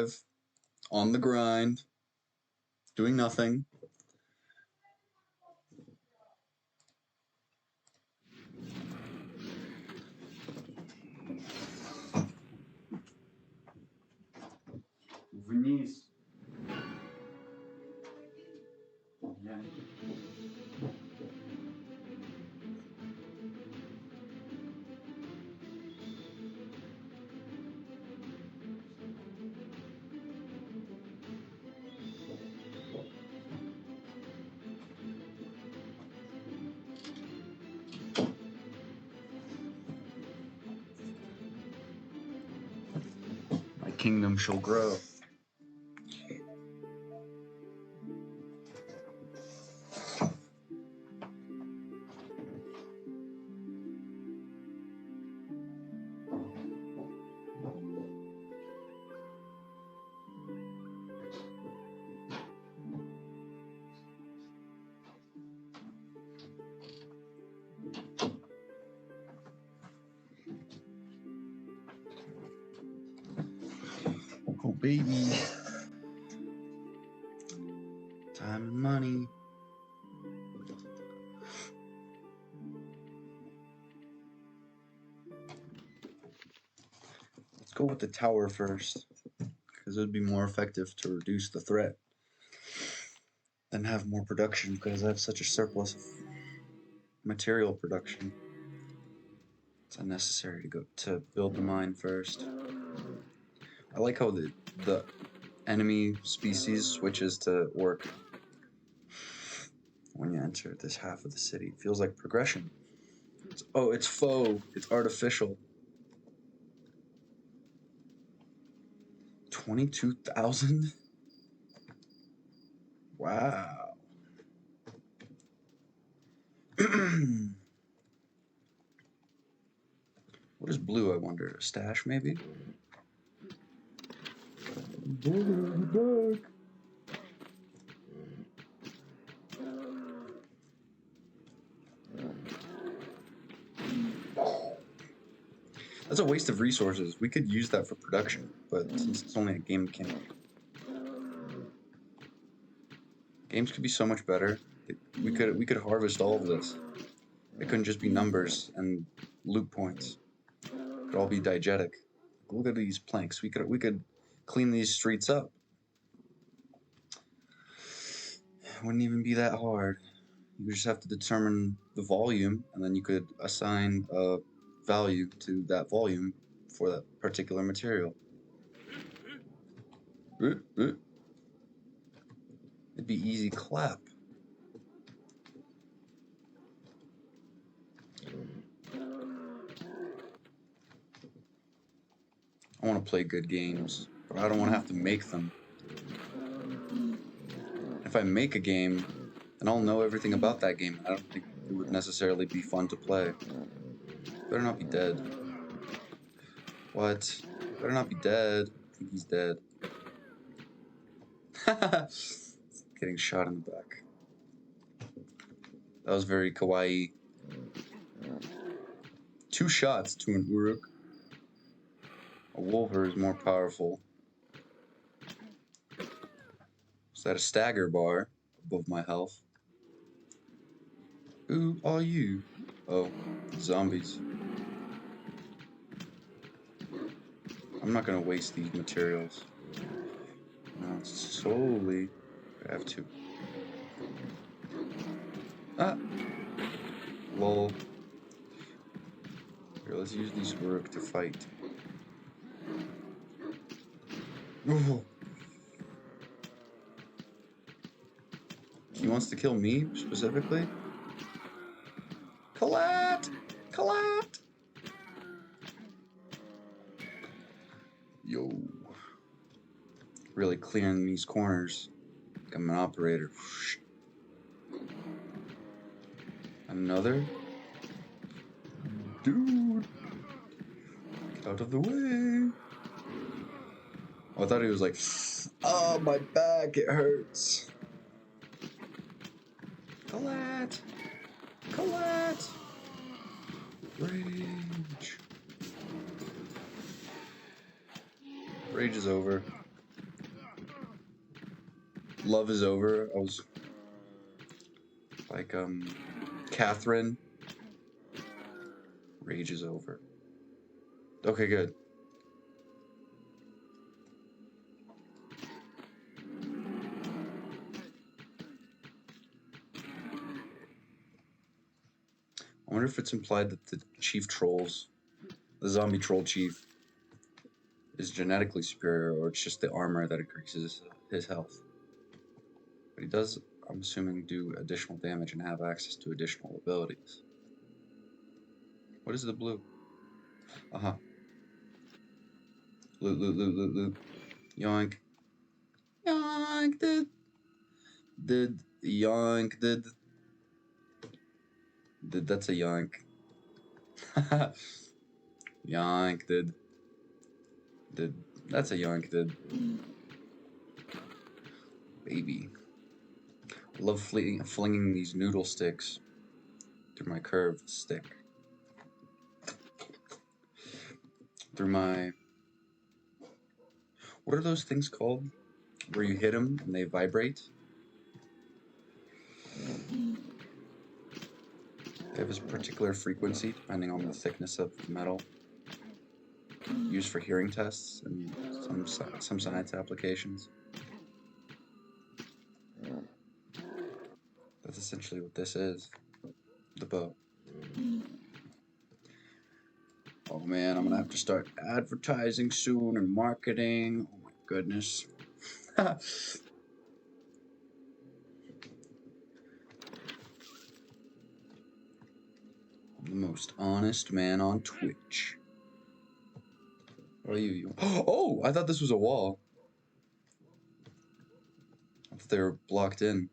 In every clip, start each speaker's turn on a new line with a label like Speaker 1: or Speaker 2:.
Speaker 1: 5, on the grind, doing nothing. Вниз. My kingdom shall grow. Oh baby, time and money. Let's go with the tower first, because it would be more effective to reduce the threat than have more production, because I have such a surplus of material production. It's unnecessary to build the mine first. I like how the enemy species switches to work when you enter this half of the city. It feels like progression. It's faux. It's artificial. 22,000? Wow. What is blue, I wonder? A stash, maybe? Back. That's a waste of resources. We could use that for production, but since it's only a game mechanic. Games could be so much better. We could harvest all of this. It couldn't just be numbers and loot points. It could all be diegetic. Look at these planks. We could clean these streets up. It wouldn't even be that hard. You just have to determine the volume, and then you could assign a value to that volume for that particular material. It'd be easy clap. I want to play good games, but I don't want to have to make them. If I make a game, then I'll know everything about that game. I don't think it would necessarily be fun to play. Better not be dead. What? Better not be dead. I think he's dead. Getting shot in the back. That was very kawaii. 2 shots to an Uruk. A Wolver is more powerful. Is that a stagger bar above my health? Who are you? Oh, zombies. I'm not gonna waste these materials. No, slowly. I have to. Ah! Lol. Here, let's use these Uruk to fight. Ooh. He wants to kill me, specifically? Collat! Collat! Yo. Really clearing these corners. Like I'm an operator. Another? Dude! Get out of the way! Oh, I thought he was like, oh, my back, it hurts. Collat! Collat! Rage. Rage is over. Love is over. I was like, Catherine. Rage is over. Okay, good. I wonder if it's implied that the chief trolls, the zombie troll chief, is genetically superior, or it's just the armor that increases his health. But he does, I'm assuming, do additional damage and have access to additional abilities. What is the blue? Uh-huh. Loot, loot, loot, loot, loot. Yoink. Yoink, did. Yoink, did. That's a yoink. Yoink, did. That's a yoink, did. Baby. I love flinging these noodle sticks through my curved stick. Through my... What are those things called? Where you hit them and they vibrate? They have a particular frequency depending on the thickness of the metal. Used for hearing tests and some science applications. That's essentially what this is. The bow. Oh man, I'm gonna have to start advertising soon and marketing. Oh my goodness. The most honest man on Twitch. What are you? Oh, I thought this was a wall. I thought they were blocked in.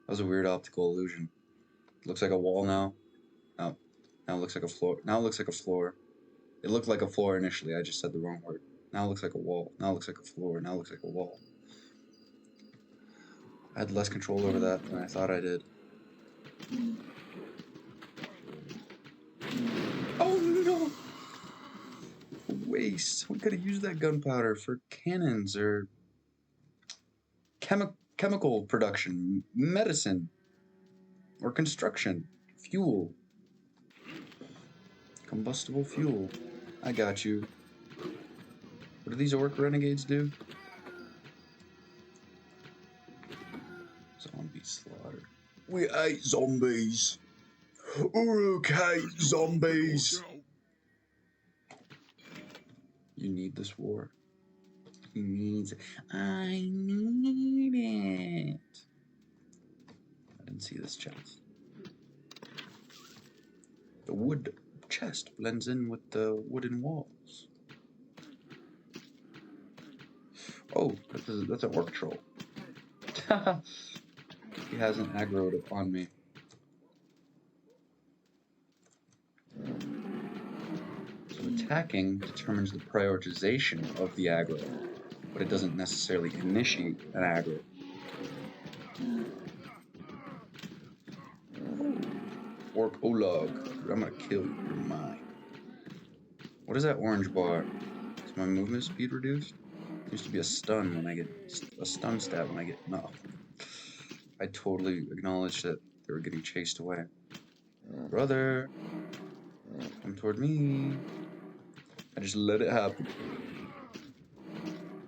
Speaker 1: That was a weird optical illusion. Looks like a wall now. Oh, now it looks like a floor. Now it looks like a floor. It looked like a floor initially. I just said the wrong word. Now it looks like a wall. Now it looks like a floor. Now it looks like a wall. I had less control over that than I thought I did. Oh no! Waste. We could have used that gunpowder for cannons or chemical production, medicine, or construction, fuel. Combustible fuel. I got you. What do these orc renegades do? Zombie slaughter. We ate zombies. We're okay, zombies. You need this war. He needs it. I need it. I didn't see this chest. The wood chest blends in with the wooden walls. Oh, that's an orc troll. He hasn't aggroed upon me. So attacking determines the prioritization of the aggro, but it doesn't necessarily initiate an aggro. Orc Olag, I'm gonna kill you, you're mine. What is that orange bar? Is my movement speed reduced? It used to be a stun when I get, a stun stat when I get, no. I totally acknowledged that they were getting chased away. Brother, come toward me. I just let it happen.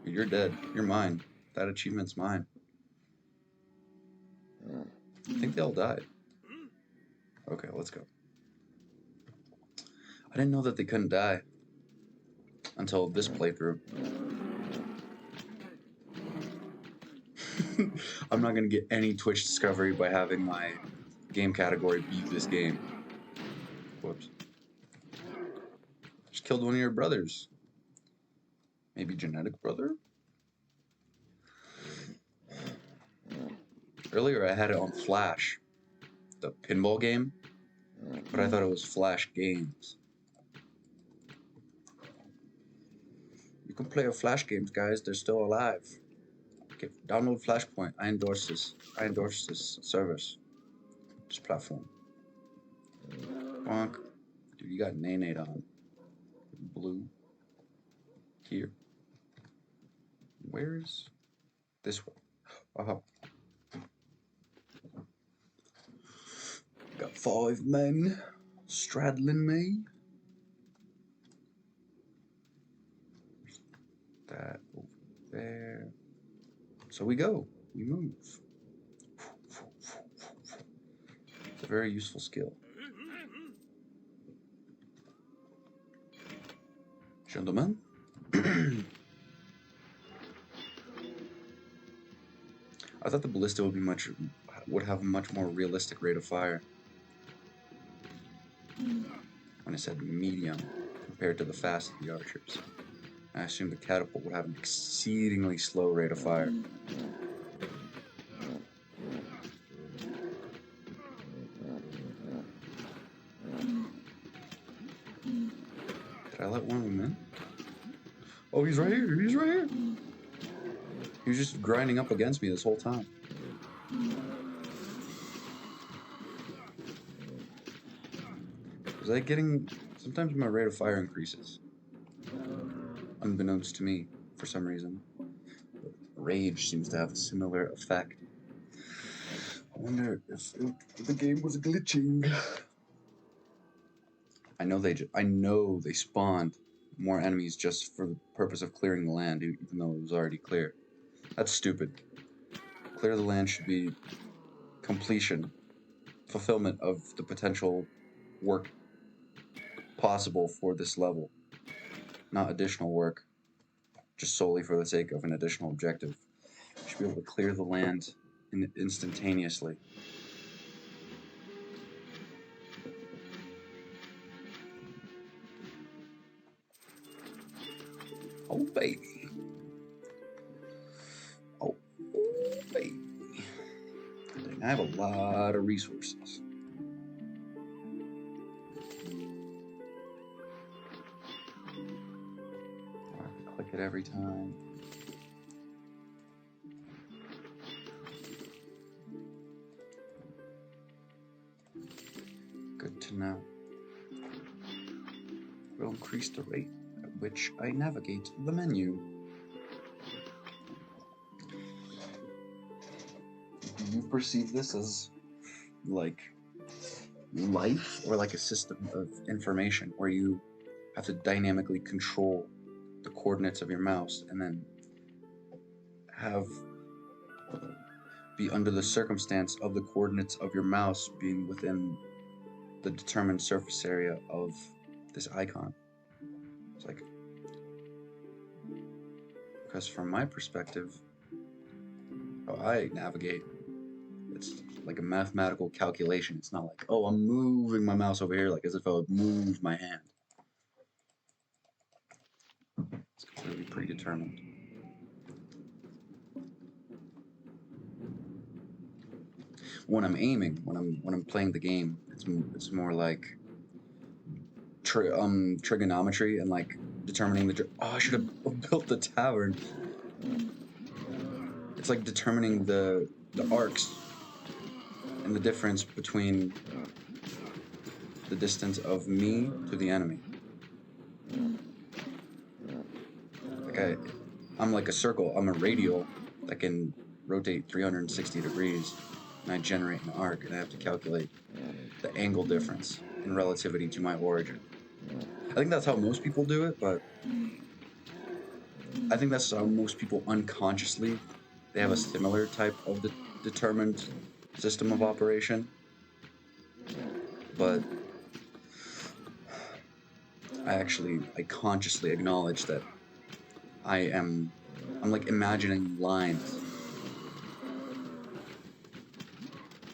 Speaker 1: You're dead, you're mine. That achievement's mine. I think they all died. Okay, let's go. I didn't know that they couldn't die until this playthrough. I'm not gonna get any Twitch discovery by having my game category be this game. Whoops. Just killed one of your brothers. Maybe genetic brother? Earlier I had it on Flash, the pinball game, but I thought it was Flash Games. You can play our Flash games, guys. They're still alive. Okay, download Flashpoint. I endorse this. I endorse this service. This platform. Bonk. Dude, you got Nate on. Blue. Here. Where's this way? Got 5 men straddling me. That over there. So we go. We move. It's a very useful skill. Gentlemen. I thought the ballista would have a much more realistic rate of fire. When I said medium compared to the fast of the archers. I assumed the catapult would have an exceedingly slow rate of fire. Did I let one of them in? Oh, he's right here. He's right here. He was just grinding up against me this whole time. Was I getting... Sometimes my rate of fire increases. Unbeknownst to me, for some reason. Rage seems to have a similar effect. I wonder if the game was glitching. I know they spawned more enemies just for the purpose of clearing the land, even though it was already clear. That's stupid. Clear the land should be completion, fulfillment of the potential work possible for this level, not additional work just solely for the sake of an additional objective. You should be able to clear the land instantaneously. Oh baby. Oh baby. I have a lot of resources. I have to click it every time. Good to know. Will increase the rate at which I navigate the menu. Do you perceive this as like life or like a system of information where you have to dynamically control the coordinates of your mouse and then be under the circumstance of the coordinates of your mouse being within the determined surface area of this icon? It's like, because from my perspective, how I navigate, it's like a mathematical calculation. It's not like, oh, I'm moving my mouse over here like as if I would move my hand. It's completely predetermined. When I'm aiming, when I'm playing the game, it's more like trigonometry and like determining the. Oh, I should have built the tavern. It's like determining the arcs and the difference between the distance of me to the enemy. Like I'm like a circle. I'm a radial that can rotate 360 degrees, and I generate an arc, and I have to calculate the angle difference in relativity to my origin. I think that's how most people do it, but I think that's how most people unconsciously, they have a similar type of determined system of operation. But I consciously acknowledge that I'm like imagining lines,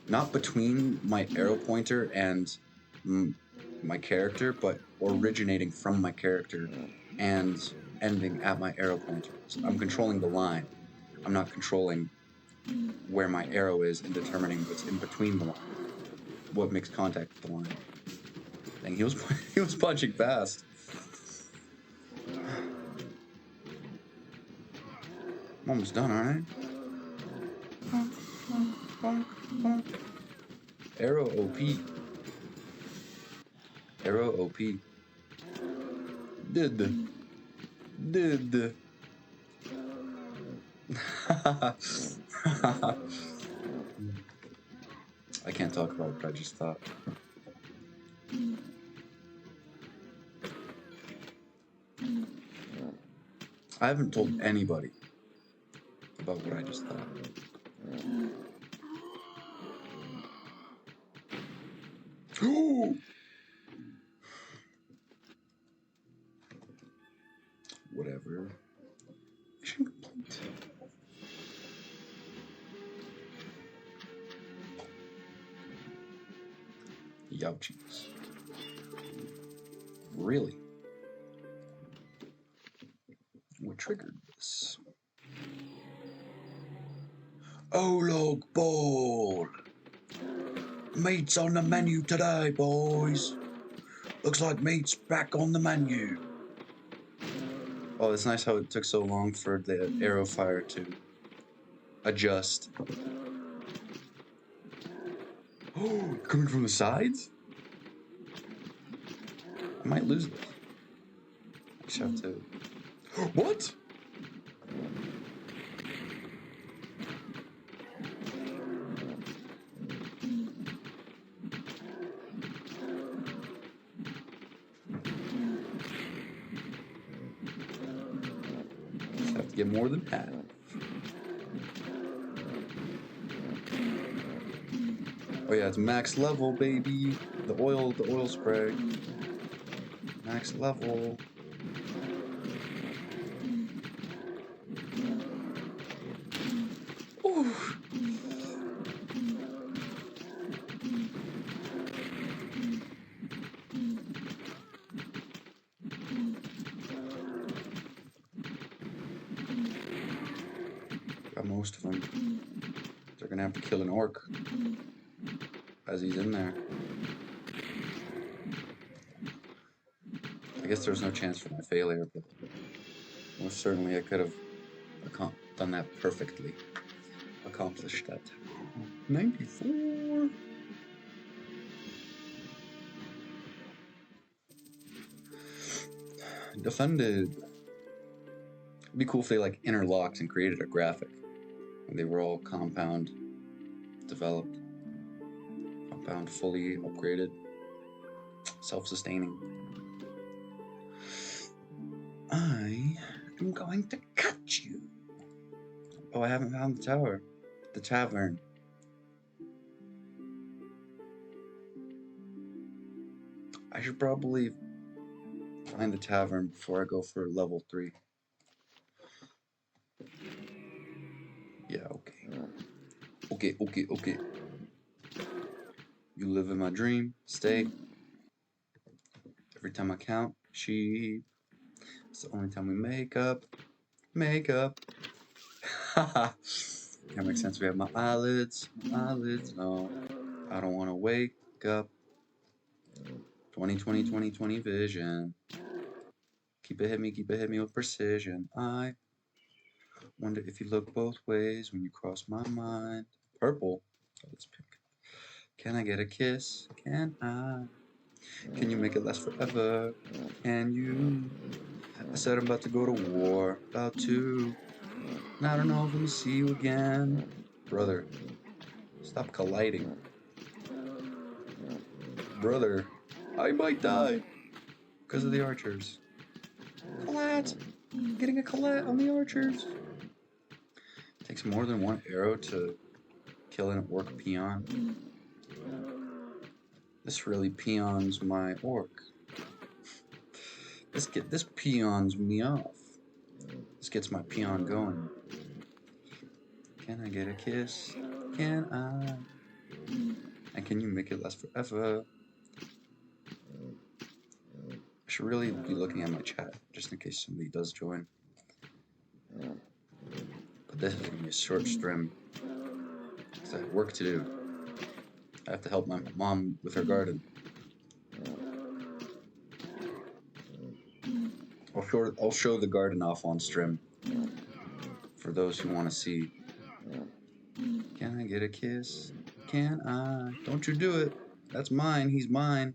Speaker 1: not between my arrow pointer and my character, but originating from my character and ending at my arrow pointer. So I'm controlling the line. I'm not controlling where my arrow is and determining what's in between the line, what makes contact with the line. Dang, he was punching fast. I'm almost done, aren't I? Arrow OP. Arrow OP. Did. I can't talk about what I just thought. I haven't told anybody about what I just thought. Whatever. Mission complete. Youchies. Really? What triggered this? Olog ball! Meat's on the menu today, boys. Looks like meat's back on the menu. Oh, it's nice how it took so long for the arrow fire to adjust. Oh, coming from the sides? I might lose this. I just have to... What? Just have to get more than half. Oh yeah, it's max level, baby. The oil spray. Max level. Ooh. Got most of them. They're gonna have to kill an orc as he's in there. I guess there's no chance for my failure, but most certainly I could have done that perfectly. Accomplished that. 94. Defended. It'd be cool if they like interlocked and created a graphic. And they were all compound developed. Compound fully upgraded. Self-sustaining. I am going to cut you. Oh, I haven't found the tower. The tavern. I should probably find the tavern before I go for level 3. Yeah, okay. Okay. You live in my dream state. Every time I count sheep. It's the only time we make up. Haha. That makes sense. We have my eyelids. No, I don't want to wake up. 20/20 vision. Keep it hit me with precision. I wonder if you look both ways when you cross my mind. Purple. Oh, it's pink. Can I get a kiss? Can I? Can you make it last forever? Can you? I said I'm about to go to war. About to. And I don't know if I'm gonna see you again. Brother, stop colliding. Brother, I might die because of the archers. Collat! Getting a collat on the archers. Takes more than one arrow to kill an orc peon. This really peons my orc. This peons me off. This gets my peon going. Can I get a kiss? Can I? And can you make it last forever? I should really be looking at my chat just in case somebody does join. But this is gonna be a short stream because I have work to do. I have to help my mom with her garden. I'll show the garden off on stream for those who want to see. Can I get a kiss? Can I? Don't you do it. That's mine. He's mine.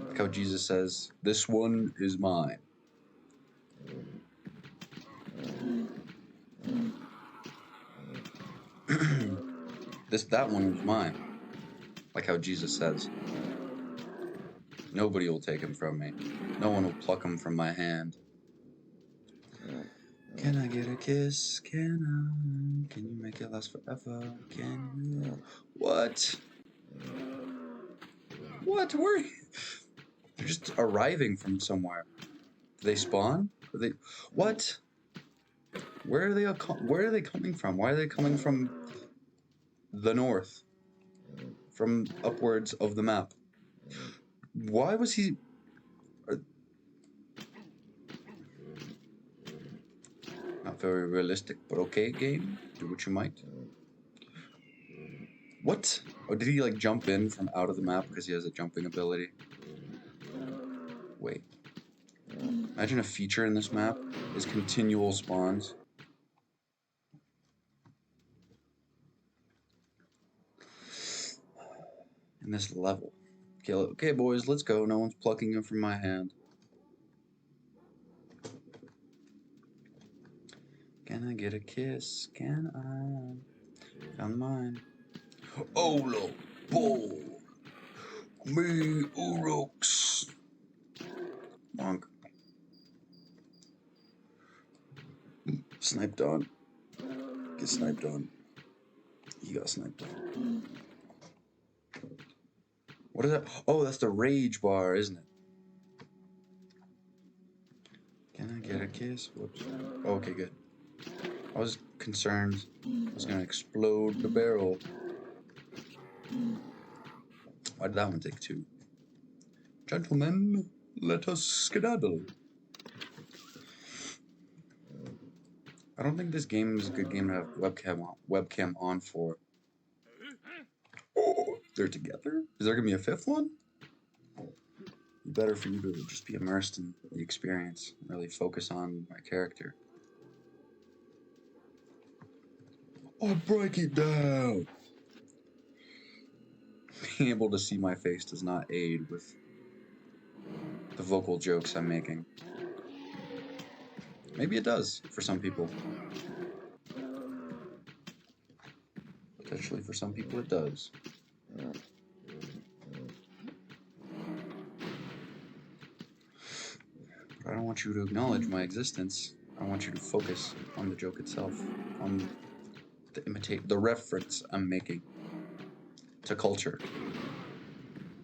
Speaker 1: Like how Jesus says, this one is mine. That one was mine. Like how Jesus says, nobody will take him from me. No one will pluck him from my hand. Can I get a kiss? Can you make it last forever? Can you? What? What? Where? They're just arriving from somewhere. Do they spawn? Are they? What? Where are they coming from? Why are they coming from the north? From upwards of the map? Why was he? Not very realistic, but okay, game. Do what you might. What? Oh, did he like jump in from out of the map because he has a jumping ability? Wait. Imagine a feature in this map is continual spawns. In this level. Okay, boys, let's go. No one's plucking him from my hand. Can I get a kiss? Can I? Found mine. Olo, bo, me, urox. Monk. Sniped on. Get sniped on. He got sniped on. What is that? Oh, that's the rage bar, isn't it? Can I get a kiss? Whoops. Oh, okay, good. I was concerned I was gonna explode the barrel. Why did that one take 2? Gentlemen, let us skedaddle. I don't think this game is a good game to have webcam on for. Oh, they're together? Is there gonna be a 5th one? Better for you to just be immersed in the experience, really focus on my character. Oh, break it down! Being able to see my face does not aid with the vocal jokes I'm making. Maybe it does for some people. Potentially for some people it does. But I don't want you to acknowledge my existence. I want you to focus on the joke itself, on the reference I'm making to culture.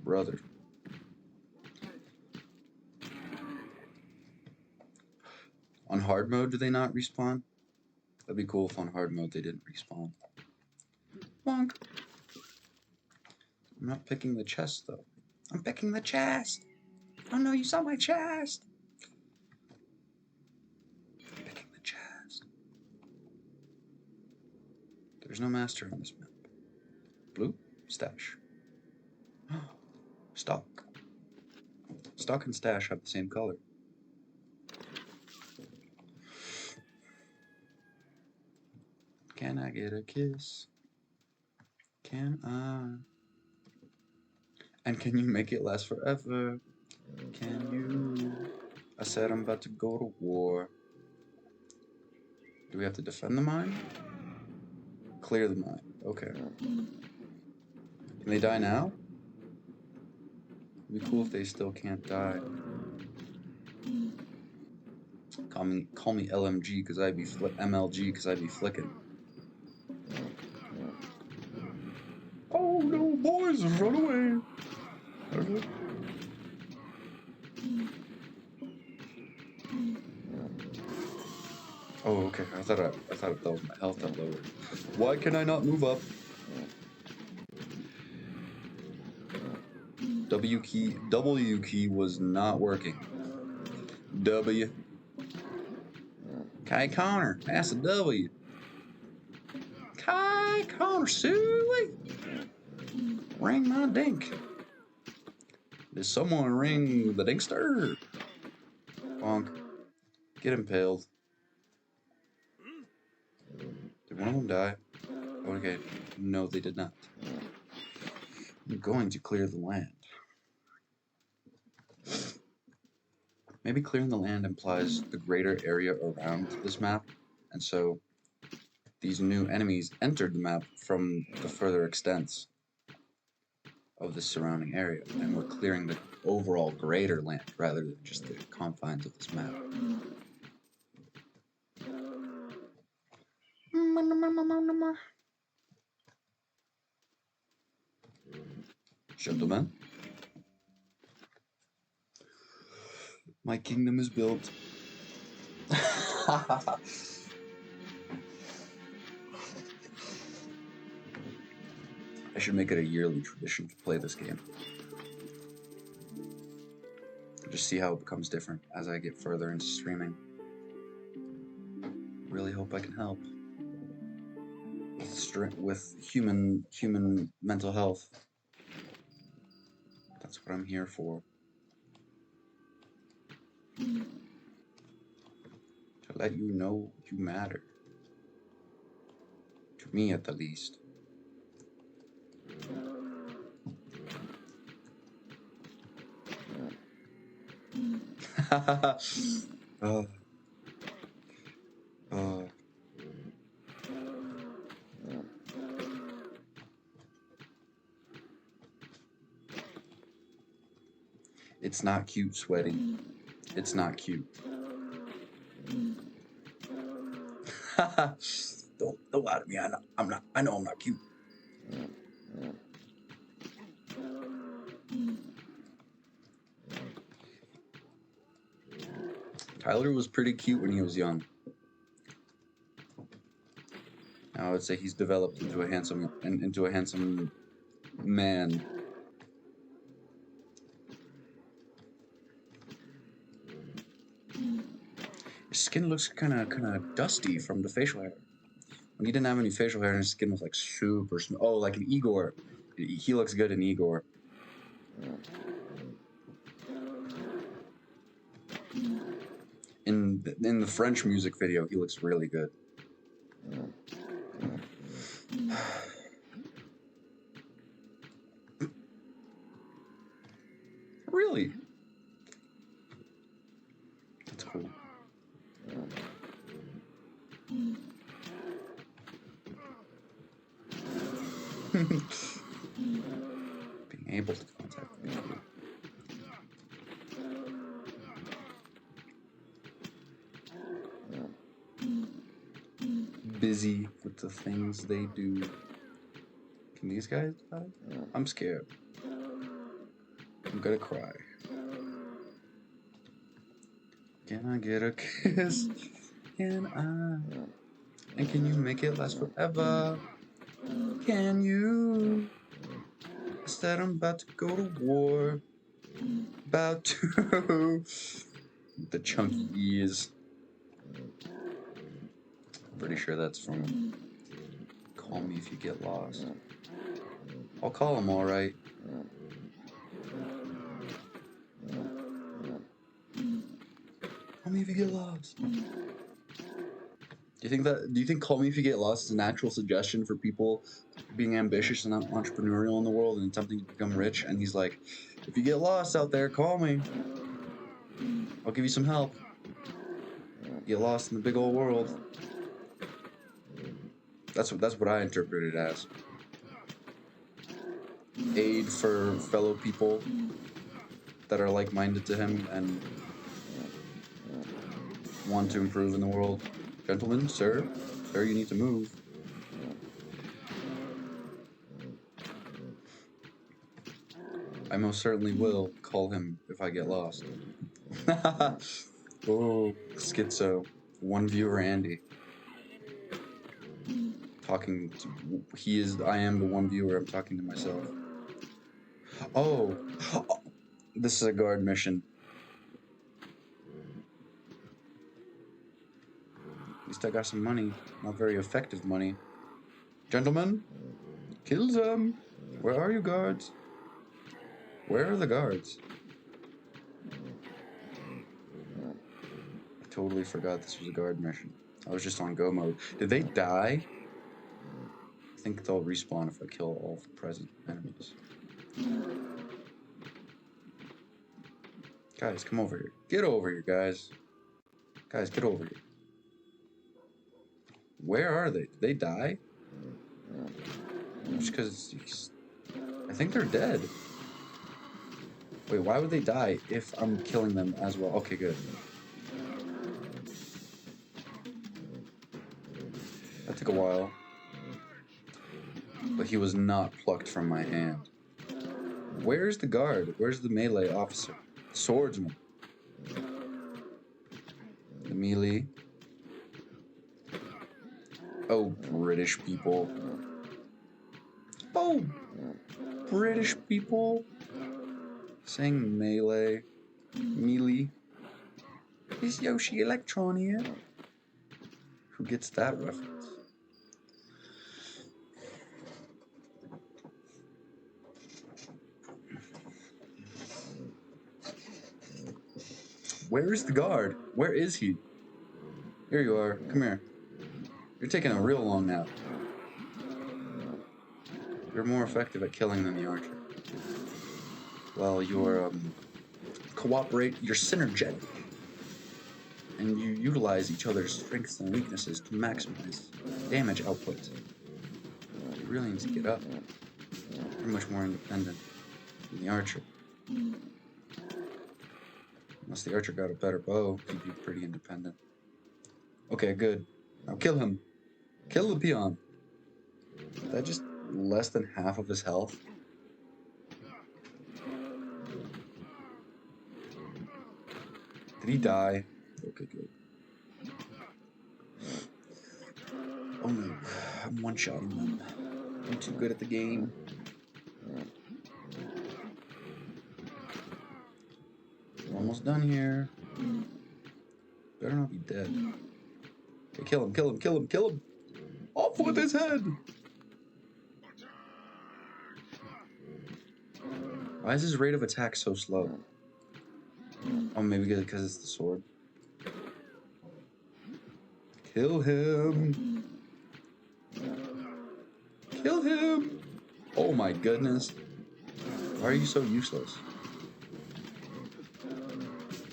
Speaker 1: Brother. On hard mode, do they not respawn? That'd be cool if on hard mode they didn't respawn. Bonk. I'm not picking the chest, though. I'm picking the chest! Oh no, you saw my chest! I'm picking the chest. There's no master on this map. Blue? Stash. Stock. Stock and stash have the same color. Can I get a kiss? Can I? And can you make it last forever? Can you? I said I'm about to go to war. Do we have to defend the mine? Clear the mine. Okay. Can they die now? It'd be cool if they still can't die. Call me LMG because I'd be MLG because I'd be flicking. Oh no, boys, run away! Oh, okay. I thought that was my health that lowered. Why can I not move up? W key was not working. W. Kai Connor, that's a W. Kai Connor, Suey. Ring my dink. Did someone ring the Dinkster? Bonk. Get impaled. Did one of them die? Okay. No, they did not. I'm going to clear the land. Maybe clearing the land implies the greater area around this map, and so these new enemies entered the map from the further extents of the surrounding area, and we're clearing the overall greater land rather than just the confines of this map. Gentlemen, my kingdom is built. I should make it a yearly tradition to play this game. Just see how it becomes different as I get further into streaming. Really hope I can help with human mental health. That's what I'm here for. To let you know you matter. To me, at the least. It's not cute, Sweaty. It's not cute. Don't lie to me. I know I'm not cute. Tyler was pretty cute when he was young. Now I would say he's developed into a handsome man. His skin looks kind of dusty from the facial hair. When he didn't have any facial hair, and his skin was like super smooth. Oh, like an Igor. He looks good in Igor. In the French music video, he looks really good. Really? That's cool. Being able to contact people. Busy with the things they do. Can these guys die? I'm scared. I'm gonna cry. Can I get a kiss? Can I? And can you make it last forever? Can you? Instead I'm about to go to war. About to. The chunky ears. Pretty sure that's from Call Me If You Get Lost. I'll call him alright. Call Me If You Get Lost. Do you think Call Me If You Get Lost is a natural suggestion for people being ambitious and entrepreneurial in the world and attempting to become rich? And he's like, if you get lost out there, call me. I'll give you some help. Get lost in the big old world. That's what I interpret it as. Aid for fellow people that are like-minded to him and want to improve in the world. Gentlemen, sir, you need to move. I most certainly will call him if I get lost. Oh, schizo. One viewer, Andy. I am the one viewer, I'm talking to myself. Oh, this is a guard mission. At least I got some money. Not very effective money. Gentlemen, kill them. Where are you, guards? Where are the guards? I totally forgot this was a guard mission. I was just on go mode. Did they die? I think they'll respawn if I kill all the present enemies. Guys, come over here. Get over here, guys. Guys, get over here. Where are they? Did they die? Just because I think they're dead. Wait, why would they die if I'm killing them as well? Okay, good. That took a while. But he was not plucked from my hand. Where's the guard? Where's the melee officer? Swordsman. The melee. Oh, British people. Oh, British people. Saying melee. Melee. Is Yoshi Electronia? Who gets that reference? Where is the guard? Where is he? Here you are. Come here. You're taking a real long nap. You're more effective at killing than the archer. Well, you're, cooperate, you're synergetic. And you utilize each other's strengths and weaknesses to maximize damage output. You really need to get up. You're much more independent than the archer. Unless the archer got a better bow, he'd be pretty independent. Okay, good. Now kill him. Kill the peon. Is that just less than half of his health? Did he die? Okay, good. Oh no, I'm one-shotting them. I'm too good at the game. We're almost done here. Better not be dead. Okay, kill him, kill him, kill him, kill him! Off with his head! Why is his rate of attack so slow? Oh, maybe because it's the sword. Kill him! Kill him! Oh my goodness. Why are you so useless?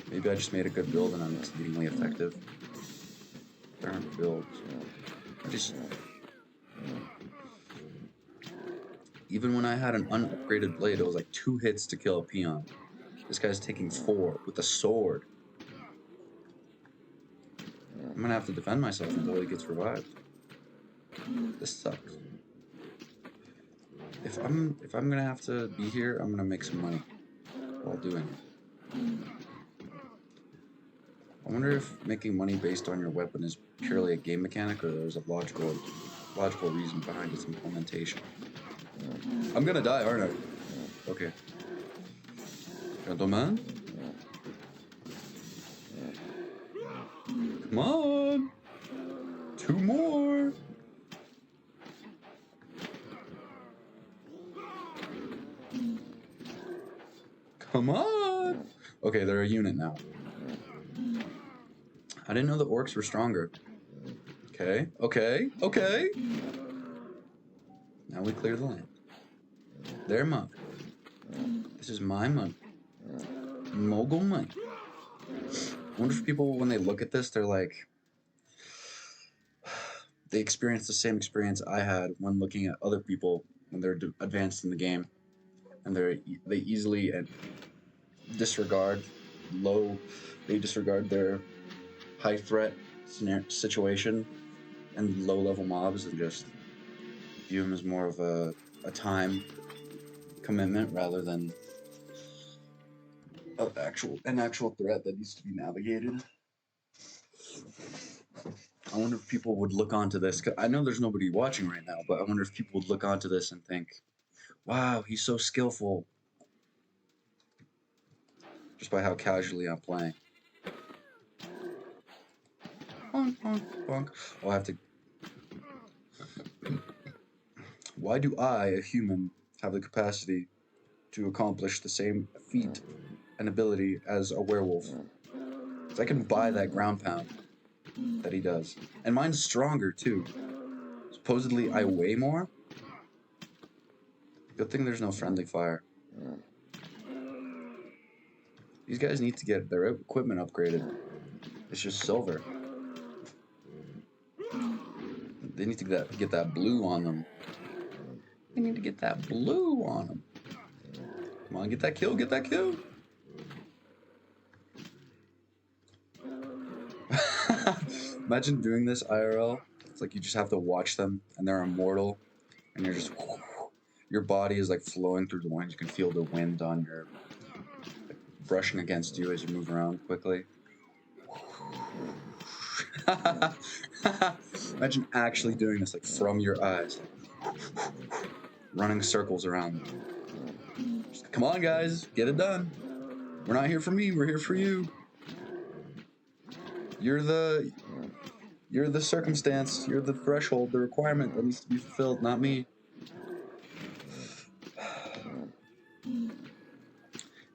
Speaker 1: Maybe I just made a good build and I'm exceedingly effective. There aren't builds. Even when I had an unupgraded blade, it was like 2 hits to kill a peon. This guy's taking 4 with a sword. I'm gonna have to defend myself until he gets revived. This sucks. If I'm gonna have to be here, I'm gonna make some money while doing it. I wonder if making money based on your weapon is purely a game mechanic or there's a logical reason behind its implementation. I'm gonna die, aren't I? Okay. Gentlemen? Come on! 2 more! Come on! Okay, they're a unit now. I didn't know the orcs were stronger. Okay, okay, okay! Now we clear the land. Their money. This is my money. Mogul money. I wonder if people, when they look at this, they're like... They experience the same experience I had when looking at other people when they're advanced in the game. And they easily disregard their high threat situation and low level mobs and just view them as more of a time commitment rather than an actual threat that needs to be navigated. I wonder if people would look onto this. I know there's nobody watching right now, but I wonder if people would look onto this and think, wow, he's so skillful. Just by how casually I'm playing. Bonk, bonk, bonk. Oh, I have to... Why do I, a human, have the capacity to accomplish the same feat and ability as a werewolf? Because I can buy that ground pound that he does. And mine's stronger, too. Supposedly, I weigh more? Good thing there's no friendly fire. These guys need to get their equipment upgraded. It's just silver. They need to get that blue on them. They need to get that blue on them. Come on, get that kill, get that kill. Imagine doing this IRL. It's like you just have to watch them and they're immortal and you're just, your body is like flowing through the wind. You can feel the wind on your, like, brushing against you as you move around quickly. Imagine actually doing this, like from your eyes, running circles around them. Just, come on guys, get it done. We're not here for me, we're here for you. You're the circumstance, you're the threshold, the requirement that needs to be fulfilled, not me.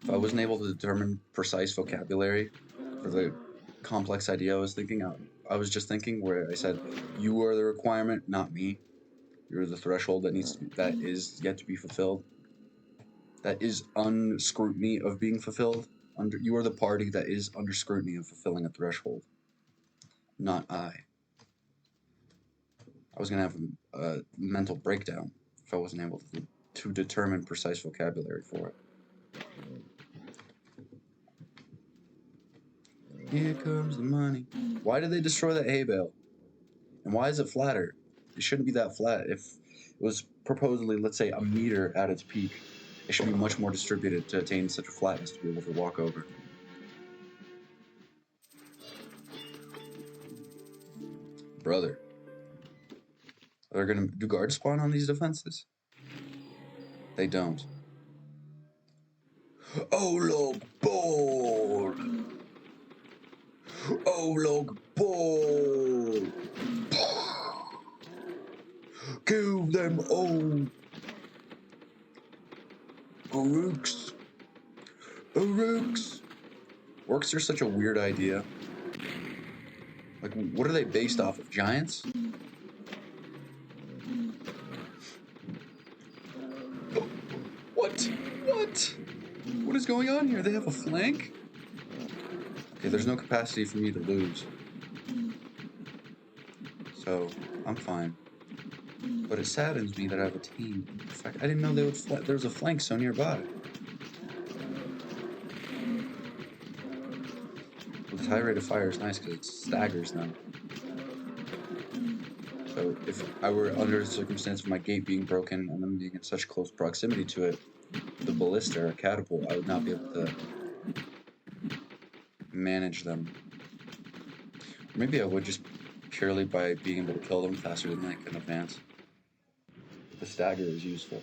Speaker 1: If I wasn't able to determine precise vocabulary for the complex idea I was thinking, I was just thinking where I said, you are the requirement, not me. You're the threshold that is yet to be fulfilled. That is under scrutiny of being fulfilled. You are the party that is under scrutiny of fulfilling a threshold, not I. I was gonna have a mental breakdown if I wasn't able to determine precise vocabulary for it. Here comes the money. Why did they destroy that hay bale? And why is it flatter? It shouldn't be that flat. If it was supposedly, let's say, a meter at its peak, it should be much more distributed to attain such a flatness to be able to walk over. Brother. They're gonna do guard spawn on these defenses? They don't. Olog ball! Olog ball! Kill them all! Orooks! Orooks! Orcs are such a weird idea. Like, what are they based off of? Giants? What? What? What is going on here? They have a flank? Okay, there's no capacity for me to lose. So, I'm fine. But it saddens me that I have a team. In fact, I didn't know they would there was a flank so nearby. Well, the high rate of fire is nice because it staggers them. So if I were under the circumstance of my gate being broken and them being in such close proximity to it, the ballista or catapult, I would not be able to manage them. Maybe I would just purely by being able to kill them faster than they can advance. The stagger is useful.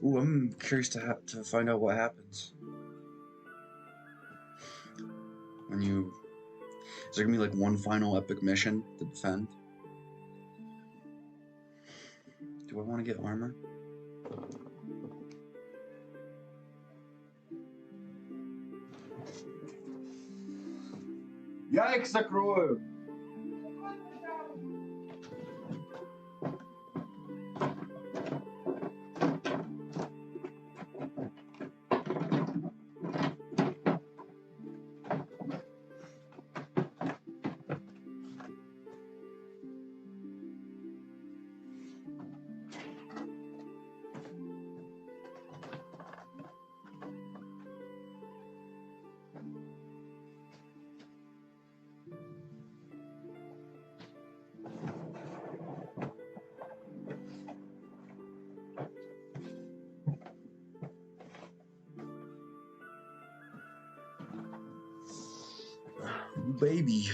Speaker 1: Ooh, I'm curious to find out what happens when you. Is there gonna be like one final epic mission to defend? Do I want to get armor? Я их закрою. baby.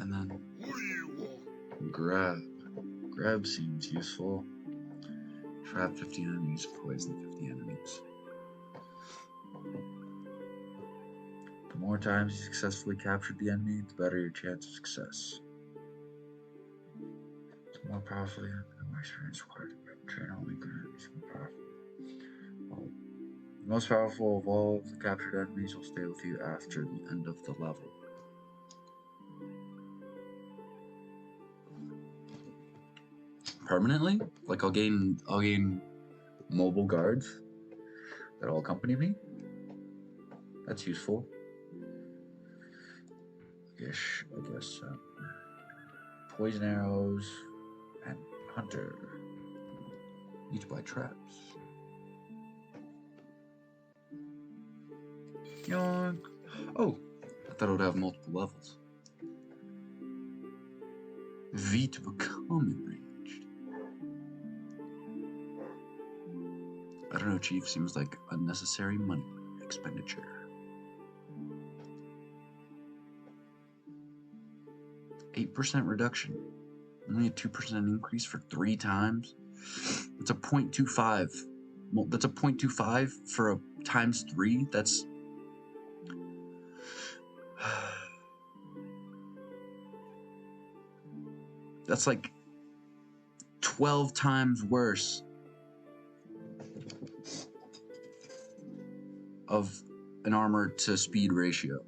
Speaker 1: And then grab. Grab seems useful. Trap 50 enemies, poison 50 enemies. The more times you successfully captured the enemy, the better your chance of success. The more powerful the enemy, the more experience required to train all weaker enemies more powerful. Well, the most powerful of all of the captured enemies will stay with you after the end of the level. Permanently? Like I'll gain mobile guards that'll accompany me? That's useful. I guess poison arrows and hunter. Each by traps. Yoink. Oh, I thought it would have multiple levels. V to become enraged. I don't know, Chief. Seems like unnecessary money expenditure. %8 reduction. Only a 2% increase for 3 times. It's a 0.25. Well, that's a 0.25 for a times 3. That's like 12 times worse of an armor to speed ratio.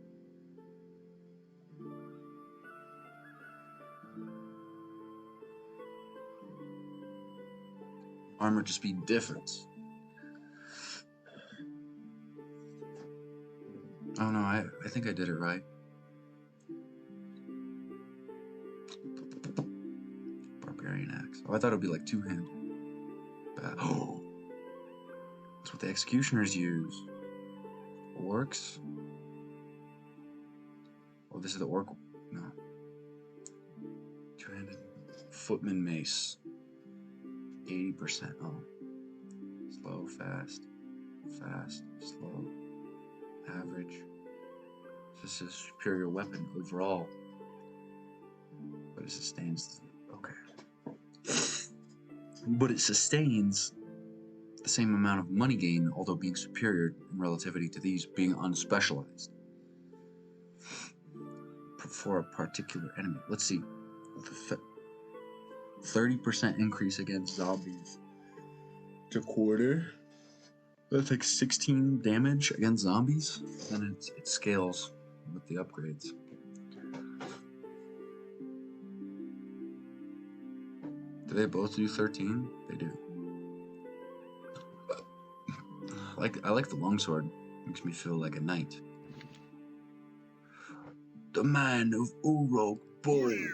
Speaker 1: Armor to speed difference. Oh no, I think I did it right. Barbarian axe. Oh, I thought it would be like two-handed. Oh, that's what the executioners use. Orcs? Oh, this is the orc. No. Two-handed footman mace. 80%. Oh. Slow, fast, slow, average. This is a superior weapon overall. But it sustains. Okay. But it sustains the same amount of money gain, although being superior in relativity to these being unspecialized. For a particular enemy. Let's see. 30% increase against zombies. It's a quarter. That's like 16 damage against zombies. And it scales with the upgrades. Do they both do 13? They do. I like the longsword. Makes me feel like a knight. The man of Uruk Boy.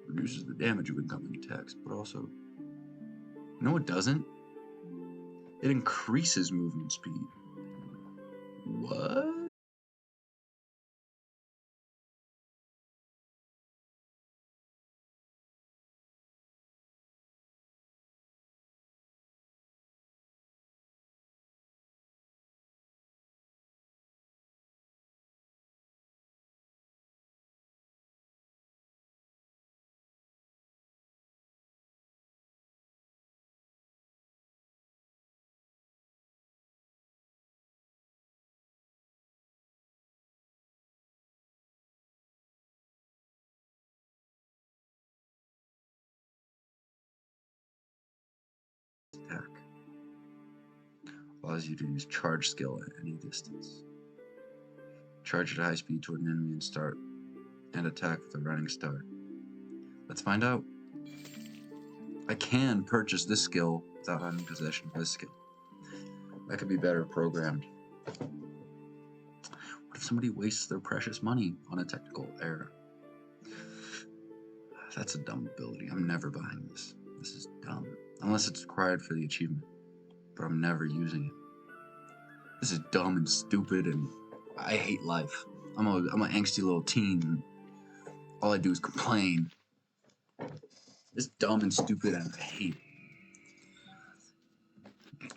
Speaker 1: Reduces the damage of incoming attacks, but also... No, it doesn't. It increases movement speed. What? Attack. Allows you to use charge skill at any distance. Charge at high speed toward an enemy and start, and attack with a running start. Let's find out. I can purchase this skill without having possession of this skill. That could be better programmed. What if somebody wastes their precious money on a technical error? That's a dumb ability. I'm never buying this. This is dumb. Unless it's required for the achievement. But I'm never using it. This is dumb and stupid, and I hate life. I'm an angsty little teen. All I do is complain.
Speaker 2: It's dumb and stupid, and I hate it.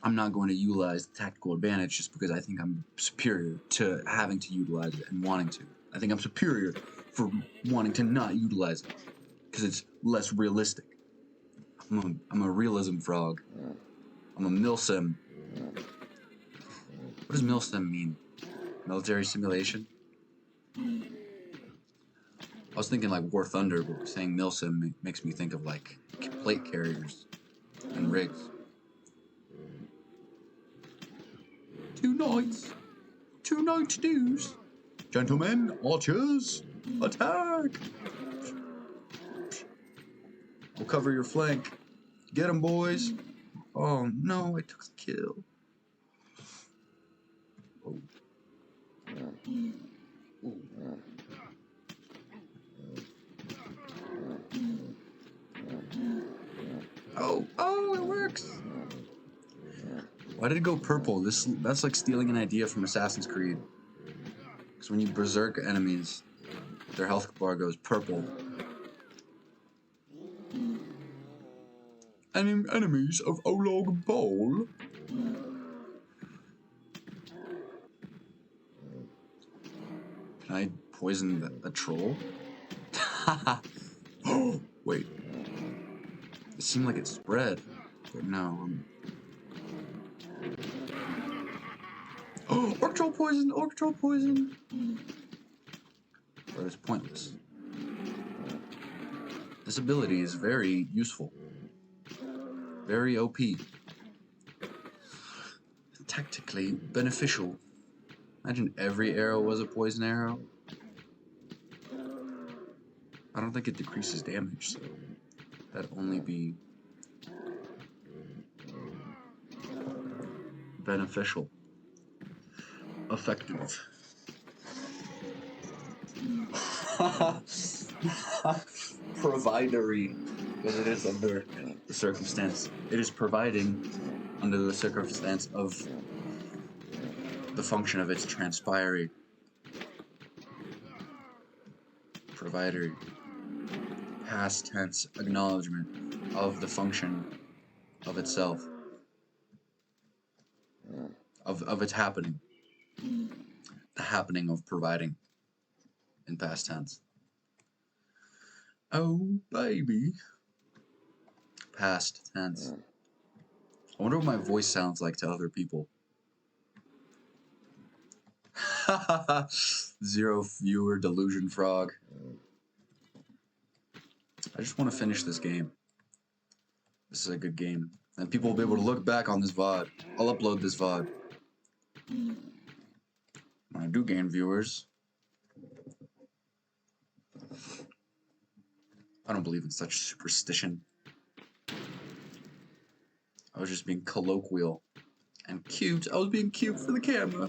Speaker 2: I'm not going to utilize the tactical advantage just because I think I'm superior to having to utilize it and wanting to. I think I'm superior for wanting to not utilize it because it's less realistic. I'm a realism frog. I'm a milsim. What does milsim mean? Military simulation? I was thinking like War Thunder, but saying milsim makes me think of like plate carriers and rigs. 2 knights, 2 knight dues. Gentlemen, archers, attack! We'll cover your flank. Get 'em, boys. Oh no, I took the kill. Oh. Oh, it works. Why did it go purple? That's like stealing an idea from Assassin's Creed. Because when you berserk enemies, their health bar goes purple. Enemies of Olog Bowl. Can I poison a troll? Oh, wait. It seemed like it spread, but no. Oh, orc troll poison! Orc troll poison! But it's pointless. This ability is very useful. Very OP. Tactically beneficial. Imagine every arrow was a poison arrow. I don't think it decreases damage, so that'd only be beneficial. Effective. Providery, because it is under the circumstance. It is providing under the circumstance of the function of its transpiry. Providery. Past tense acknowledgement of the function of itself. Of its happening. The happening of providing in past tense. Oh, baby. Past tense. I wonder what my voice sounds like to other people. Zero viewer delusion frog. I just want to finish this game. This is a good game. And people will be able to look back on this VOD. I'll upload this VOD. When I do gain viewers. I don't believe in such superstition. I was just being colloquial and cute. I was being cute for the camera.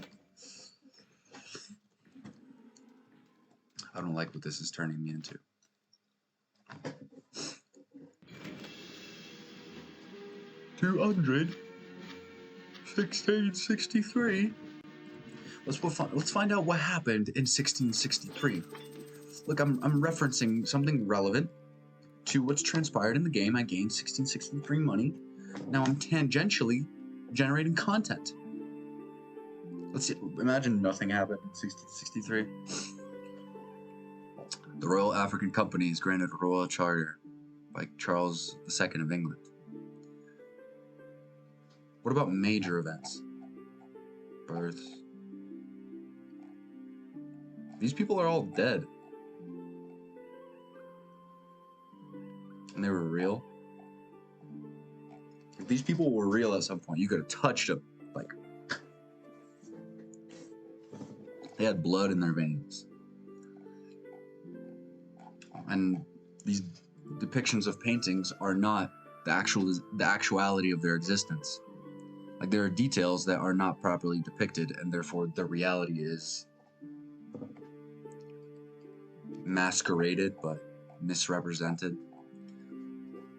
Speaker 2: I don't like what this is turning me into. $200. 1663. Let's find out what happened in 1663. Look, I'm referencing something relevant to what's transpired in the game. I gained 1663 money. Now I'm tangentially generating content. Let's see. Imagine nothing happened in 1663. The Royal African Company is granted a royal charter by Charles II of England. What about major events? Births. These people are all dead. And they were real. If these people were real at some point, you could have touched them. Like, they had blood in their veins. And these depictions of paintings are not the actuality of their existence. Like, there are details that are not properly depicted, and therefore the reality is masqueraded but misrepresented.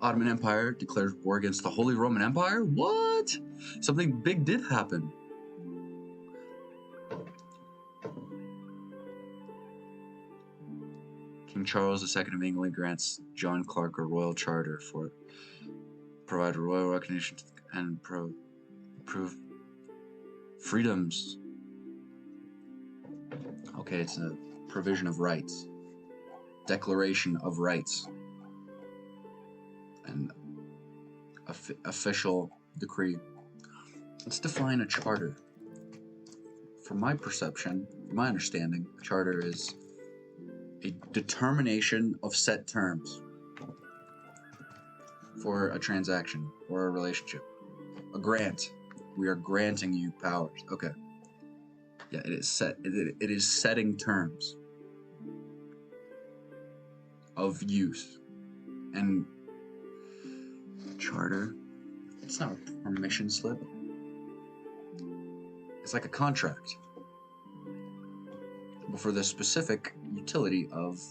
Speaker 2: Ottoman Empire declares war against the Holy Roman Empire? What? Something big did happen. King Charles II of England grants John Clark a royal charter for provide royal recognition and prove freedoms. Okay, it's a provision of rights. Declaration of rights. And official decree. Let's define a charter. From my perception, from my understanding, a charter is a determination of set terms for a transaction or a relationship. A grant. We are granting you powers. Okay. Yeah, it is set. It is setting terms of use. And charter, it's not a permission slip. It's like a contract. But for the specific utility of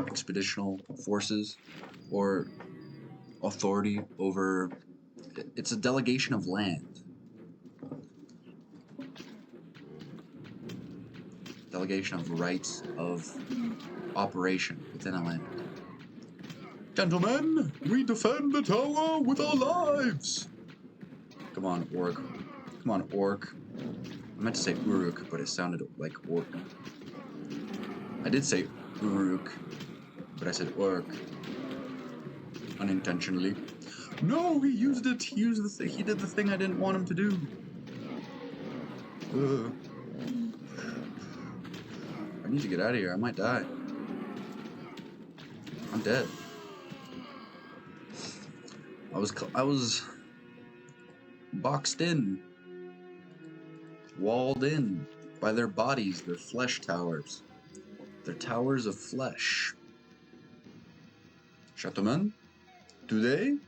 Speaker 2: expeditional forces or authority over, it's a delegation of land. Delegation of rights of operation within a land. Gentlemen, we defend the tower with our lives! Come on, orc. Come on, orc. I meant to say uruk, but it sounded like orc. I did say uruk, but I said orc. Unintentionally. No, he used it. He used the thing. He did the thing I didn't want him to do. I need to get out of here. I might die. I'm dead. I was boxed in, walled in by their bodies, their flesh towers, their towers of flesh. Gentlemen, today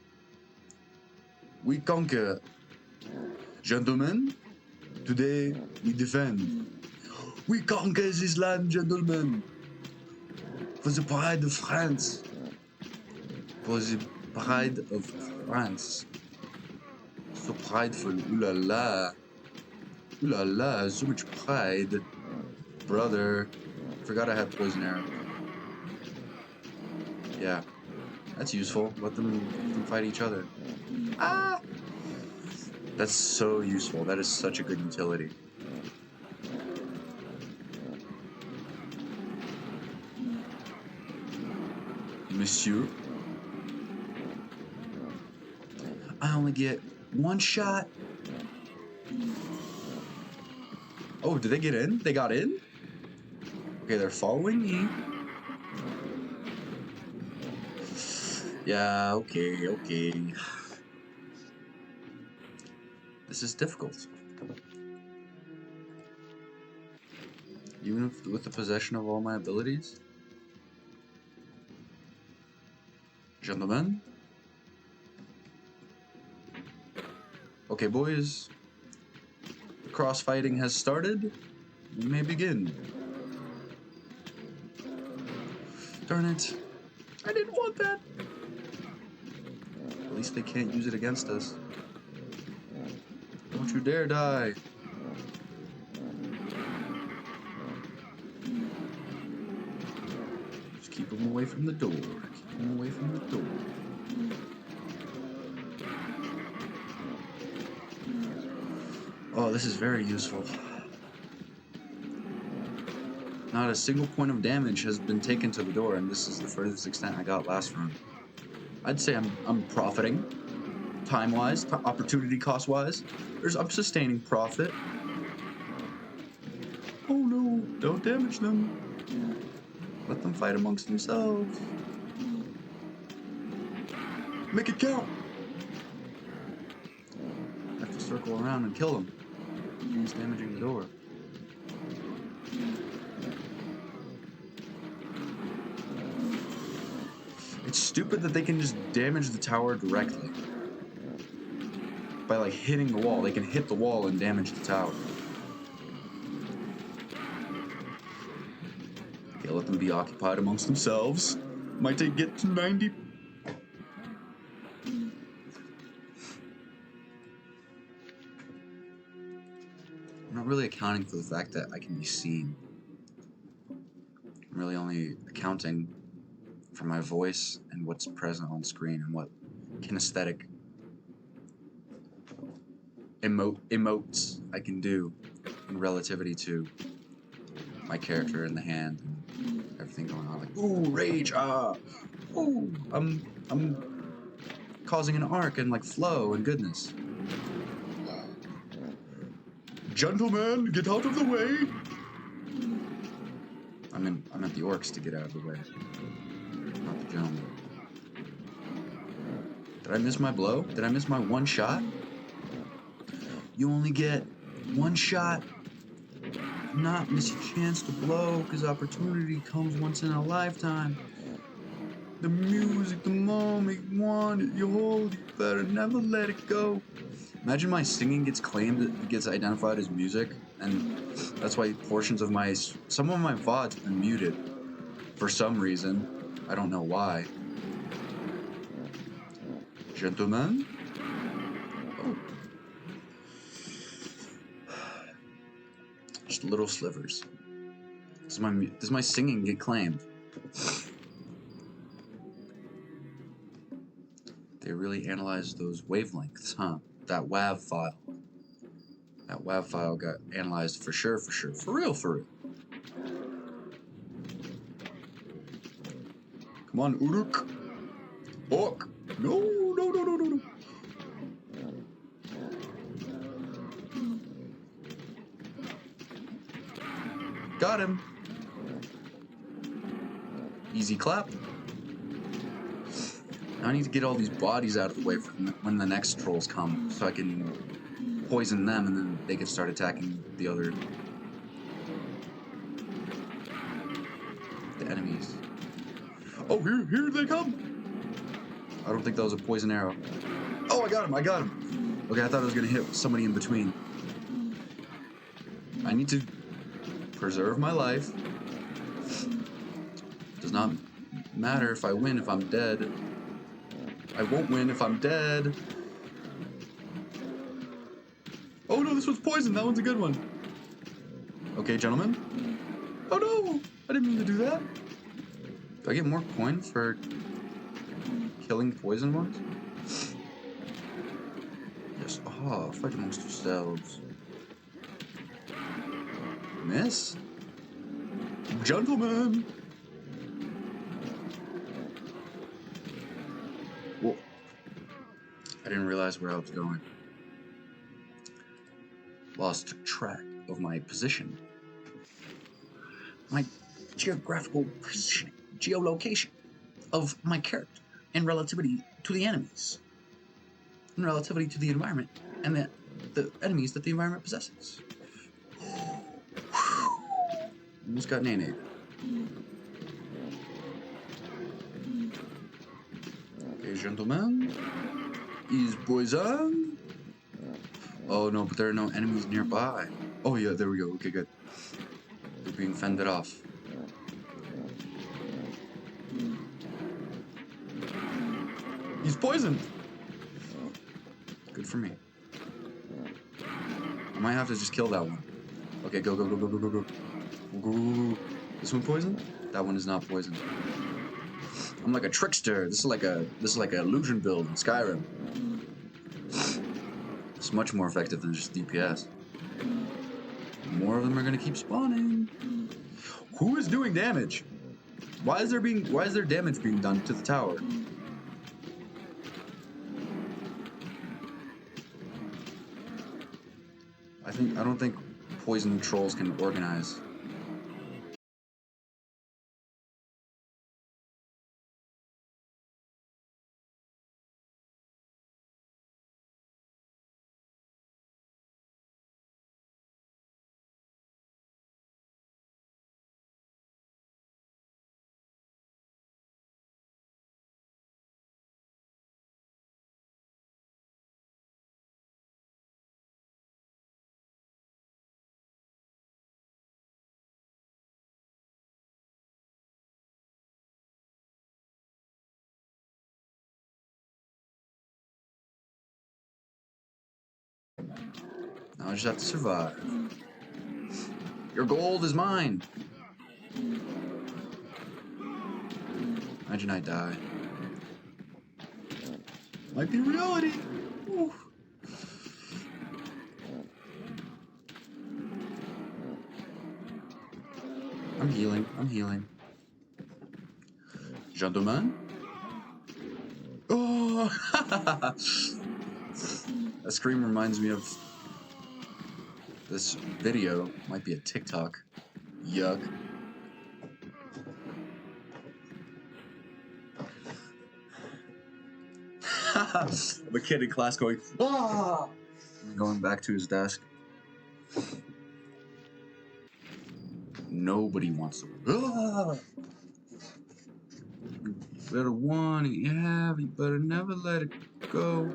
Speaker 2: we conquer. Gentlemen, today we defend. We conquer this land, gentlemen, for the pride of France. For the pride of France. So prideful, ooh la la. Ooh la la, so much pride. Brother, forgot I had poison arrow. Yeah, that's useful. Let them fight each other. Ah! That's so useful. That is such a good utility. Monsieur. I only get one shot. Oh, did they get in? They got in? Okay, they're following me. Yeah, okay. This is difficult. Even if, with the possession of all my abilities? Gentlemen? Okay, boys. The crossfighting has started. We may begin. Darn it. I didn't want that. At least they can't use it against us. Don't you dare die. Just keep them away from the door. Keep them away from the door. Oh, this is very useful. Not a single point of damage has been taken to the door, and this is the furthest extent I got last run. I'd say I'm profiting, time-wise, opportunity cost-wise. I'm sustaining profit. Oh no! Don't damage them. Let them fight amongst themselves. Make it count. I have to circle around and kill them. He's damaging the door. It's stupid that they can just damage the tower directly. By like hitting the wall. They can hit the wall and damage the tower. Okay, let them be occupied amongst themselves. Might they get to 90? not really accounting for the fact that I can be seen. I'm really only accounting for my voice and what's present on screen and what kinesthetic emotes I can do in relativity to my character and the hand and everything going on. Like, ooh, rage, ooh, I'm causing an arc and like flow and goodness. Gentlemen, get out of the way! I meant the orcs to get out of the way, not the gentlemen. Did I miss my blow? Did I miss my one shot? You only get one shot. Do not miss your chance to blow, because opportunity comes once in a lifetime. The music, the moment you want it, you hold it, you better never let it go. Imagine my singing gets claimed, it gets identified as music, and that's why some of my VODs have been muted for some reason. I don't know why. Gentlemen? Oh. Just little slivers. Does my singing get claimed? They really analyzed those wavelengths, huh? That WAV file. That WAV file got analyzed for sure. For real. Come on, Uruk. Orc. No. Got him. Easy clap. Now I need to get all these bodies out of the way for when the next trolls come, so I can poison them and then they can start attacking the enemies. Oh, here they come! I don't think that was a poison arrow. Oh, I got him! Okay, I thought I was gonna hit somebody in between. I need to preserve my life. Does not matter if I win if I'm dead. I won't win if I'm dead. Oh no, this one's poison. That one's a good one. Okay, gentlemen. Oh no! I didn't mean to do that. Do I get more coins for killing poison ones? Yes. Oh, fight amongst yourselves. Miss? Gentlemen! Whoa. I didn't realize where I was going. Lost track of my position. My geographical positioning, geolocation of my character in relativity to the enemies, in relativity to the environment and the enemies that the environment possesses. Almost got nanaed. Okay, gentlemen, is poison. Oh no, but there are no enemies nearby. Oh yeah, there we go. Okay, good. They're being fended off. He's poisoned! Good for me. I might have to just kill that one. Okay, go. This one poisoned? That one is not poisoned. I'm like a trickster. This is like an illusion build in Skyrim. It's much more effective than just DPS. More of them are gonna keep spawning. Who is doing damage? Why is there damage being done to the tower? I don't think poison trolls can organize. Now I just have to survive. Your gold is mine. Imagine I die. Might be reality. Ooh. I'm healing. I'm healing. Gentlemen. Oh! That scream reminds me of this video. Might be a TikTok. Yuck. The kid in class going, ah! And going back to his desk. Nobody wants to. Ah! You better want it, you have. You better never let it go.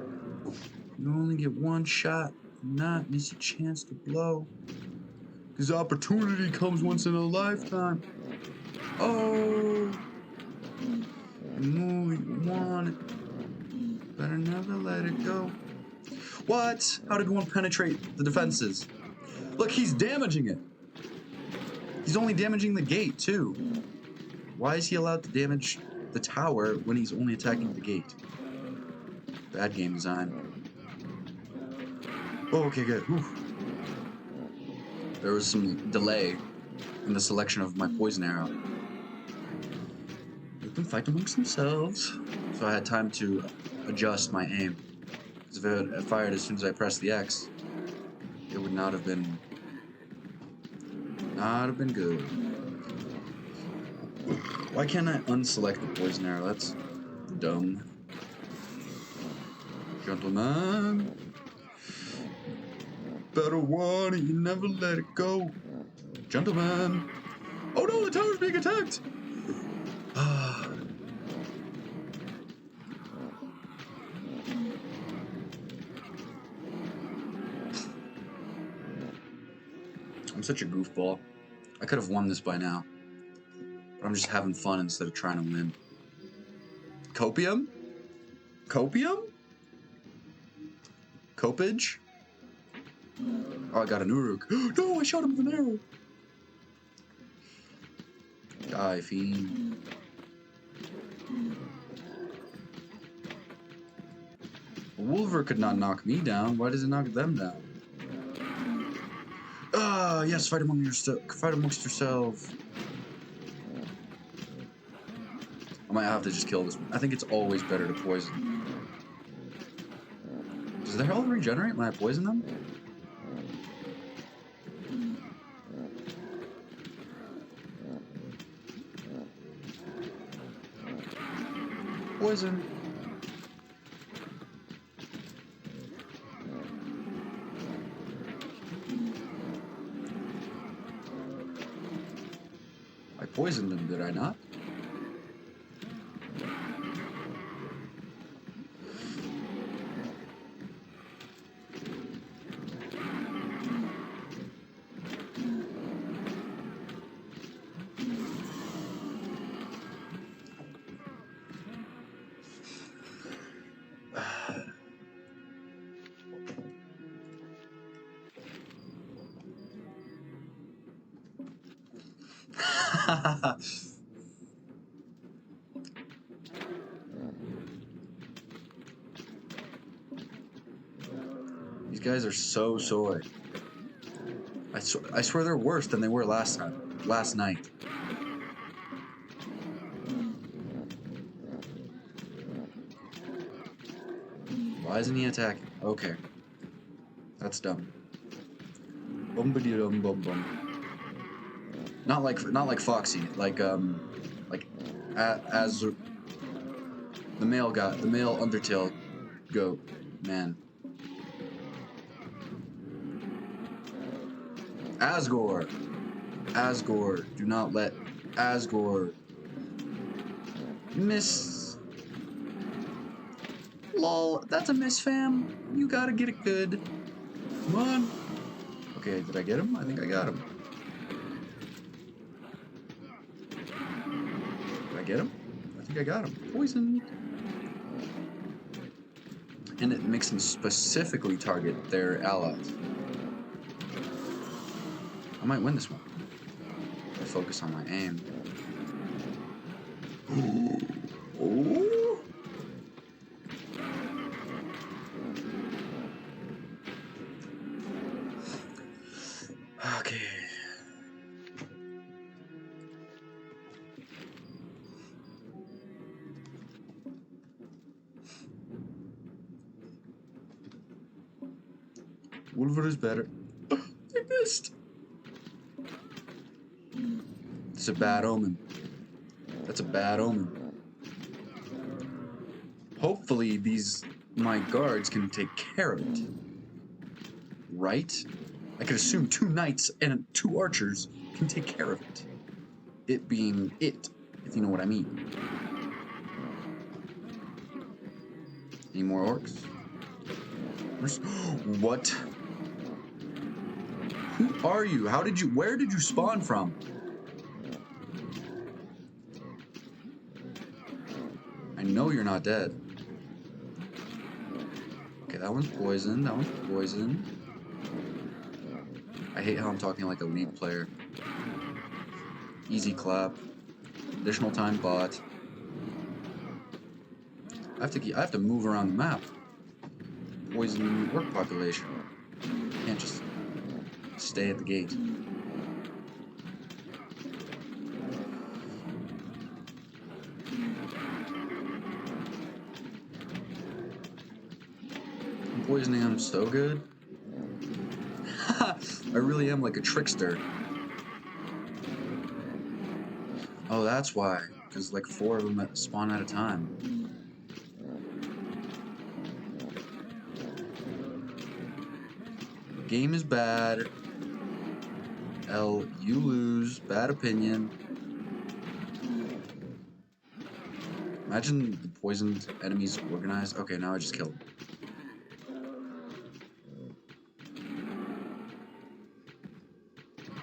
Speaker 2: You only get one shot, not miss a chance to blow. Cause opportunity comes once in a lifetime. Oh, the movie you want it. Better never let it go. What? How did one penetrate the defenses? Look, he's damaging it. He's only damaging the gate, too. Why is he allowed to damage the tower when he's only attacking the gate? Bad game design. Oh, okay, good. Whew. There was some delay in the selection of my poison arrow. Let them fight amongst themselves. So I had time to adjust my aim. Because if it had fired as soon as I pressed the X, it would not have been good. Why can't I unselect the poison arrow? That's dumb. Gentlemen, better want it, you never let it go. Gentlemen. Oh no, the tower's being attacked! I'm such a goofball. I could have won this by now. But I'm just having fun instead of trying to win. Copium? Copium? Copage? Oh, I got an Uruk. No, I shot him with an arrow. Die, fiend. Wolver could not knock me down. Why does it knock them down? Ah, yes, fight amongst yourselves. I might have to just kill this one. I think it's always better to poison. Does their health regenerate when I poison them? Poison. I poisoned them, did I not? These guys are so soy. I swear they're worse than they were last night. Why isn't he attacking? Okay. That's dumb. Bumbity dum bum bum. Not like Foxy, as the male Undertale goat man. Asgore, do not let Asgore miss. Lol, that's a miss, fam. You gotta get it good. Come on. Okay, did I get him? I think I got him. Did I get him? I think I got him. Poisoned. And it makes them specifically target their allies. I might win this one. I focus on my aim. Ooh. Okay. Wolver is better. I missed. It's a bad omen. That's a bad omen. Hopefully my guards can take care of it. Right? I could assume 2 knights and 2 archers can take care of it. It being it, if you know what I mean. Any more orcs? What? Who are you? Where did you spawn from? I know you're not dead. Okay, that one's poisoned. That one's poisoned. I hate how I'm talking like a League player. Easy clap. Additional time bot. I have to move around the map. Poison orc population. Can't just stay at the gate. I'm poisoning them so good. I really am like a trickster. Oh, that's why. Because like 4 of them spawn at a time. Game is bad. L, you lose. Bad opinion. Imagine the poisoned enemies organized. Okay, now I just killed them.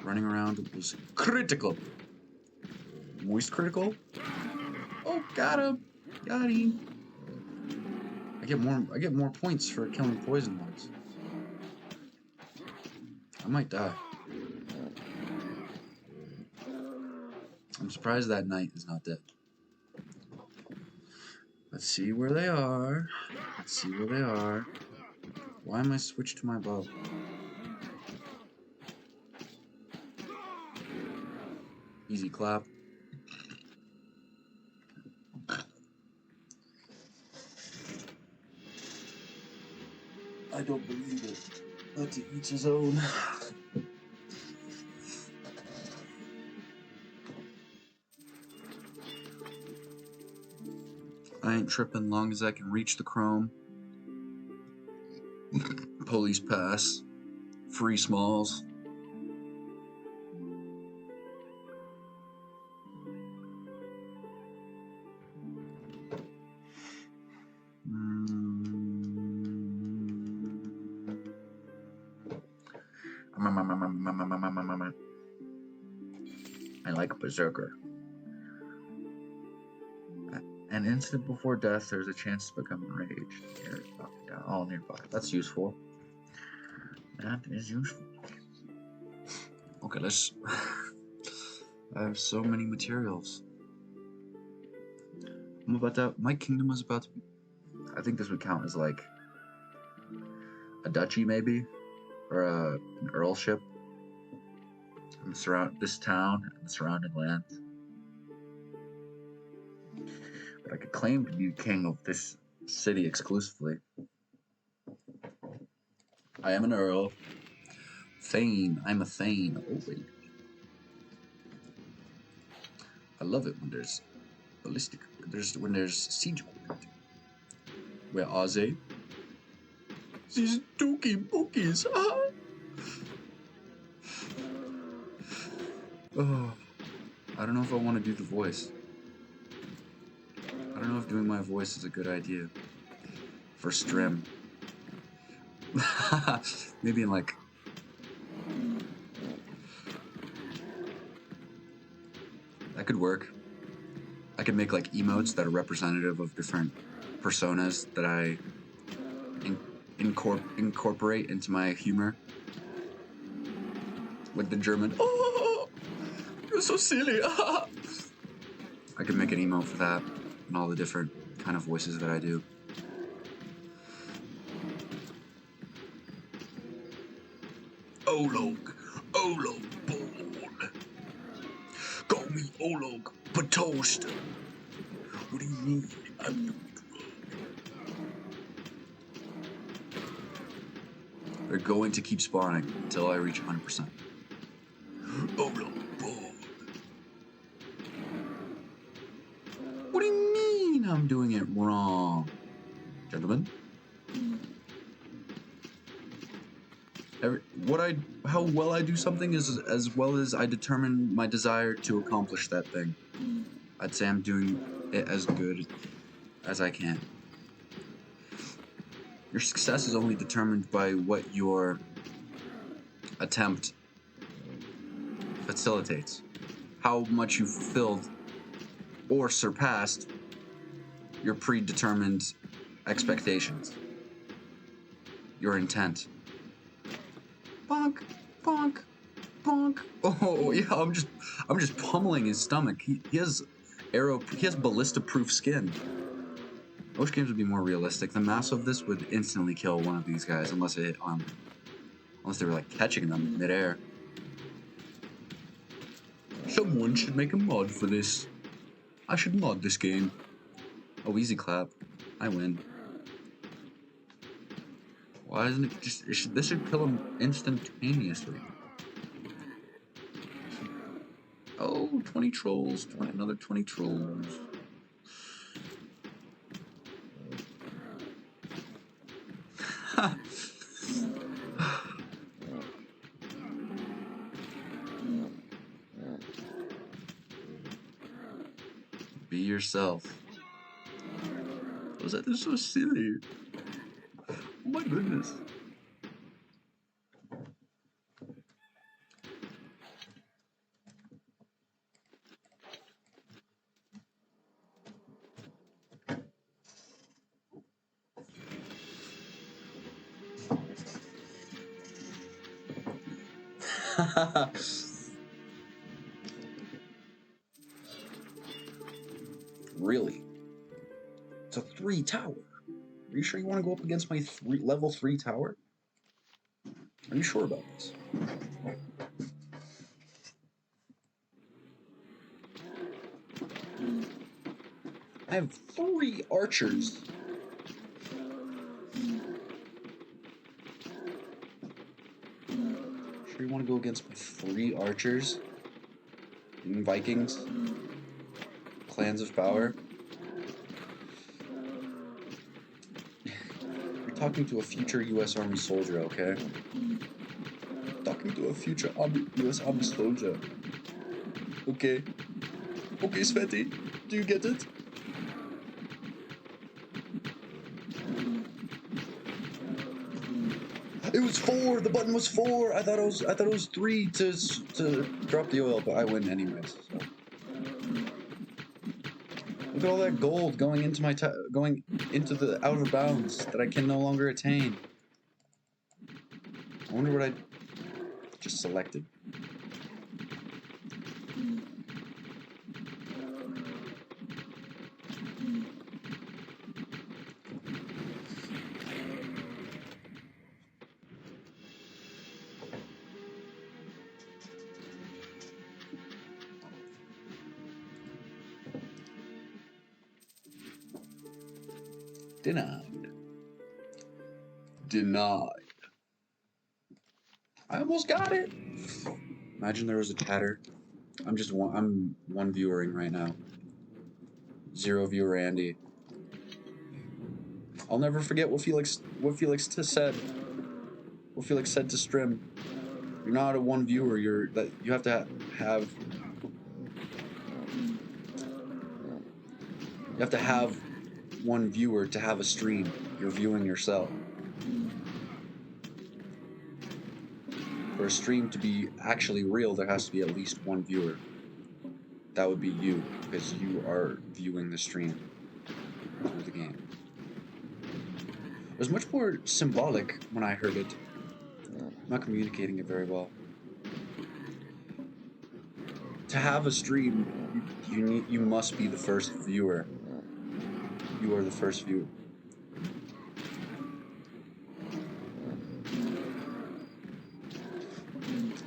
Speaker 2: Running around was critical. Moist critical? Oh, got him. Got him. I get more points for killing poison ones. I might die. I'm surprised that knight is not dead. Let's see where they are. Let's see where they are. Why am I switched to my bow? Easy clap. I don't believe it. But to each his own. I ain't tripping long as I can reach the chrome. Police pass. Free smalls. I like Berserker. An instant before death, there's a chance to become enraged. Here, yeah, all nearby. That's useful. That is useful. Okay, let's... I have so many materials. I'm about to... My kingdom is about to be... I think this would count as like... a duchy, maybe? Or an earlship. This town and the surrounding land. But I could claim to be king of this city exclusively. I am an earl. Thane. I'm a Thane. Oh, wait. I love it when there's ballistic. When there's siege equipment. Where are they? These dookie bookies, huh? Oh, I don't know if I want to do the voice. I don't know if doing my voice is a good idea for stream. Maybe in like... That could work. I could make like emotes that are representative of different personas that I incorporate into my humor. With the German, oh, you're so silly. I could make an emote for that and all the different kind of voices that I do. Olog, ball. Call me Olog, but toast. What do you mean? They're going to keep spawning until I reach 100%. Olog, ball. What do you mean I'm doing it wrong? Gentlemen? How well I do something is as well as I determine my desire to accomplish that thing. I'd say I'm doing it as good as I can. Your success is only determined by what your attempt facilitates. How much you fulfilled or surpassed your predetermined expectations. Your intent. Bonk, bonk, bonk. Oh yeah, I'm just pummeling his stomach. He has ballista-proof skin. I wish games would be more realistic. The mass of this would instantly kill one of these guys unless it hit unless they were like catching them midair. Someone should make a mod for this. I should mod this game. Oh, easy clap. I win. Why isn't it just... This should kill him instantaneously. Oh, 20 trolls. Another 20 trolls. Be yourself. Was that so silly? Oh my goodness. Really? It's a 3 tower. Are you sure you want to go up against my level 3 tower? Are you sure about this? I have 3 archers. Sure you want to go against my 3 archers? Vikings? Clans of power? You're talking to a future US Army soldier, okay? Talking to a future US Army soldier. Okay. Okay, Sveti, do you get it? It was 4. The button was 4. I thought it was 3 to drop the oil, but I win anyways. So. Look at all that gold going into my going into the outer bounds that I can no longer attain. I wonder what I just selected. Denied. Denied. I almost got it. Imagine there was a chatter. I'm one viewering right now. 0 viewer Andy. I'll never forget what Felix said. What Felix said to Strim. You're not a 1 viewer. You have to have. You have to have 1 viewer to have a stream. You're viewing yourself. For a stream to be actually real, there has to be at least 1 viewer. That would be you, because you are viewing the stream through the game. It was much more symbolic when I heard it. I'm not communicating it very well.
Speaker 1: to have a stream, you must be the first viewer. You are the first viewer.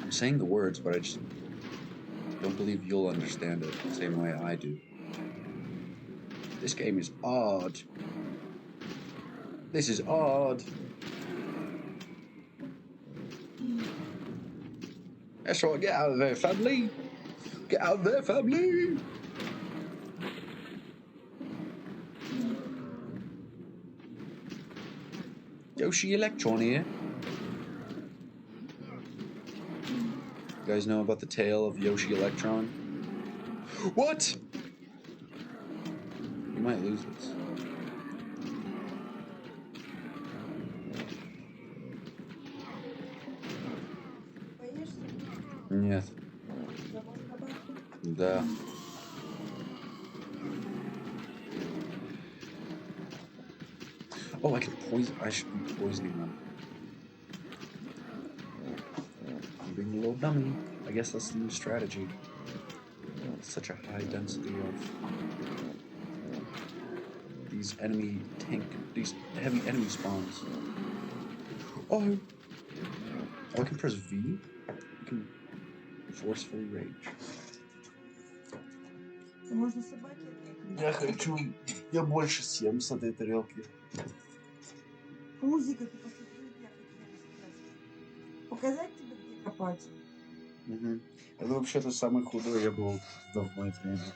Speaker 1: I'm saying the words, but I just don't believe you'll understand it the same way I do. This game is odd. This is odd. That's right, get out of there, family. Get out of there, family. Yoshi Electron here. You guys know about the tale of Yoshi Electron? What? You might lose this. Нет. Да. Oh, I can poison. I should be poisoning them. I'm being a little dummy. I guess that's the new strategy. Such a high density of these these heavy enemy spawns. Oh, I can press V. You can forcefully rage.
Speaker 3: Можно собаке отдать.
Speaker 1: Я хочу. Я больше съем с этой тарелки.
Speaker 3: Пузико, ты посмотри, я хотела сейчас. Показать тебе, где копать?
Speaker 1: Угу. Это вообще-то самый худой я был в мое время.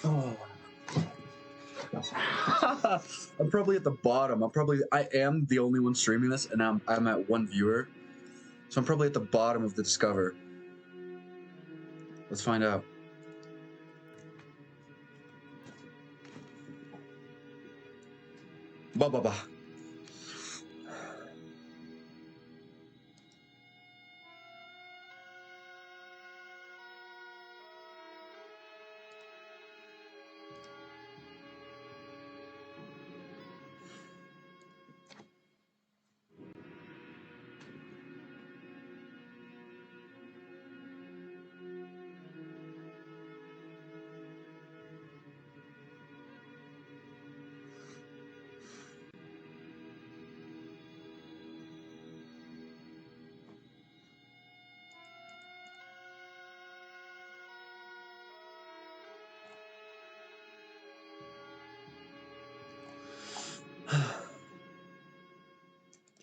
Speaker 1: Oh. I'm probably at the bottom. I am the only one streaming this, and I'm at 1 viewer. So I'm probably at the bottom of the Discover. Let's find out. Ba ba ba.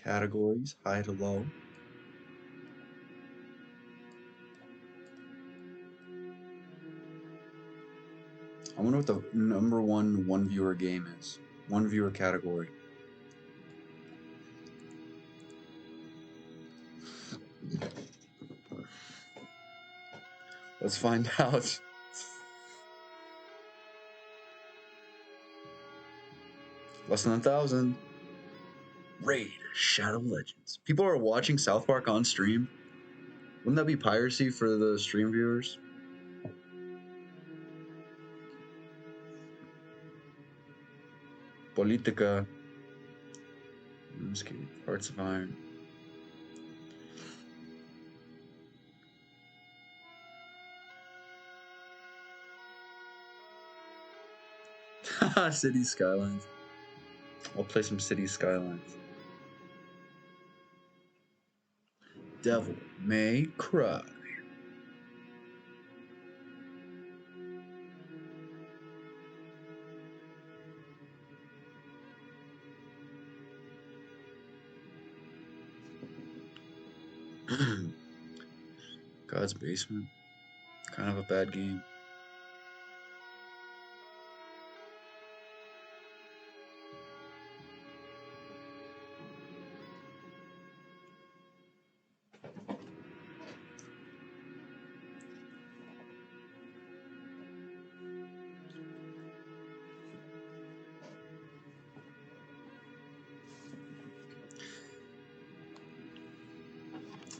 Speaker 1: Categories, high to low. I wonder what the number one viewer game is. One viewer category. Let's find out. Less than 1,000. Raid Shadow Legends. People are watching South Park on stream. Wouldn't that be piracy for the stream viewers? Politica. Hearts of Iron. City Skylines. I'll play some City Skylines. Devil May Cry. God's Basement. Kind of a bad game.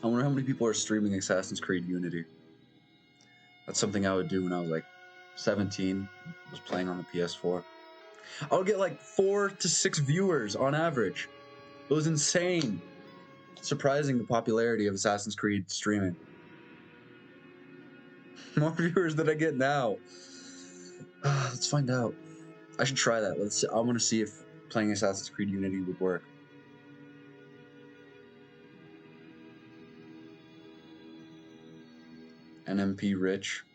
Speaker 1: I wonder how many people are streaming Assassin's Creed Unity. That's something I would do when I was like 17, was playing on the PS4. I would get like 4 to 6 viewers on average. It was insane. Surprising the popularity of Assassin's Creed streaming. More viewers than I get now. Let's find out. I should try that. I want to see if playing Assassin's Creed Unity would work. NMP rich.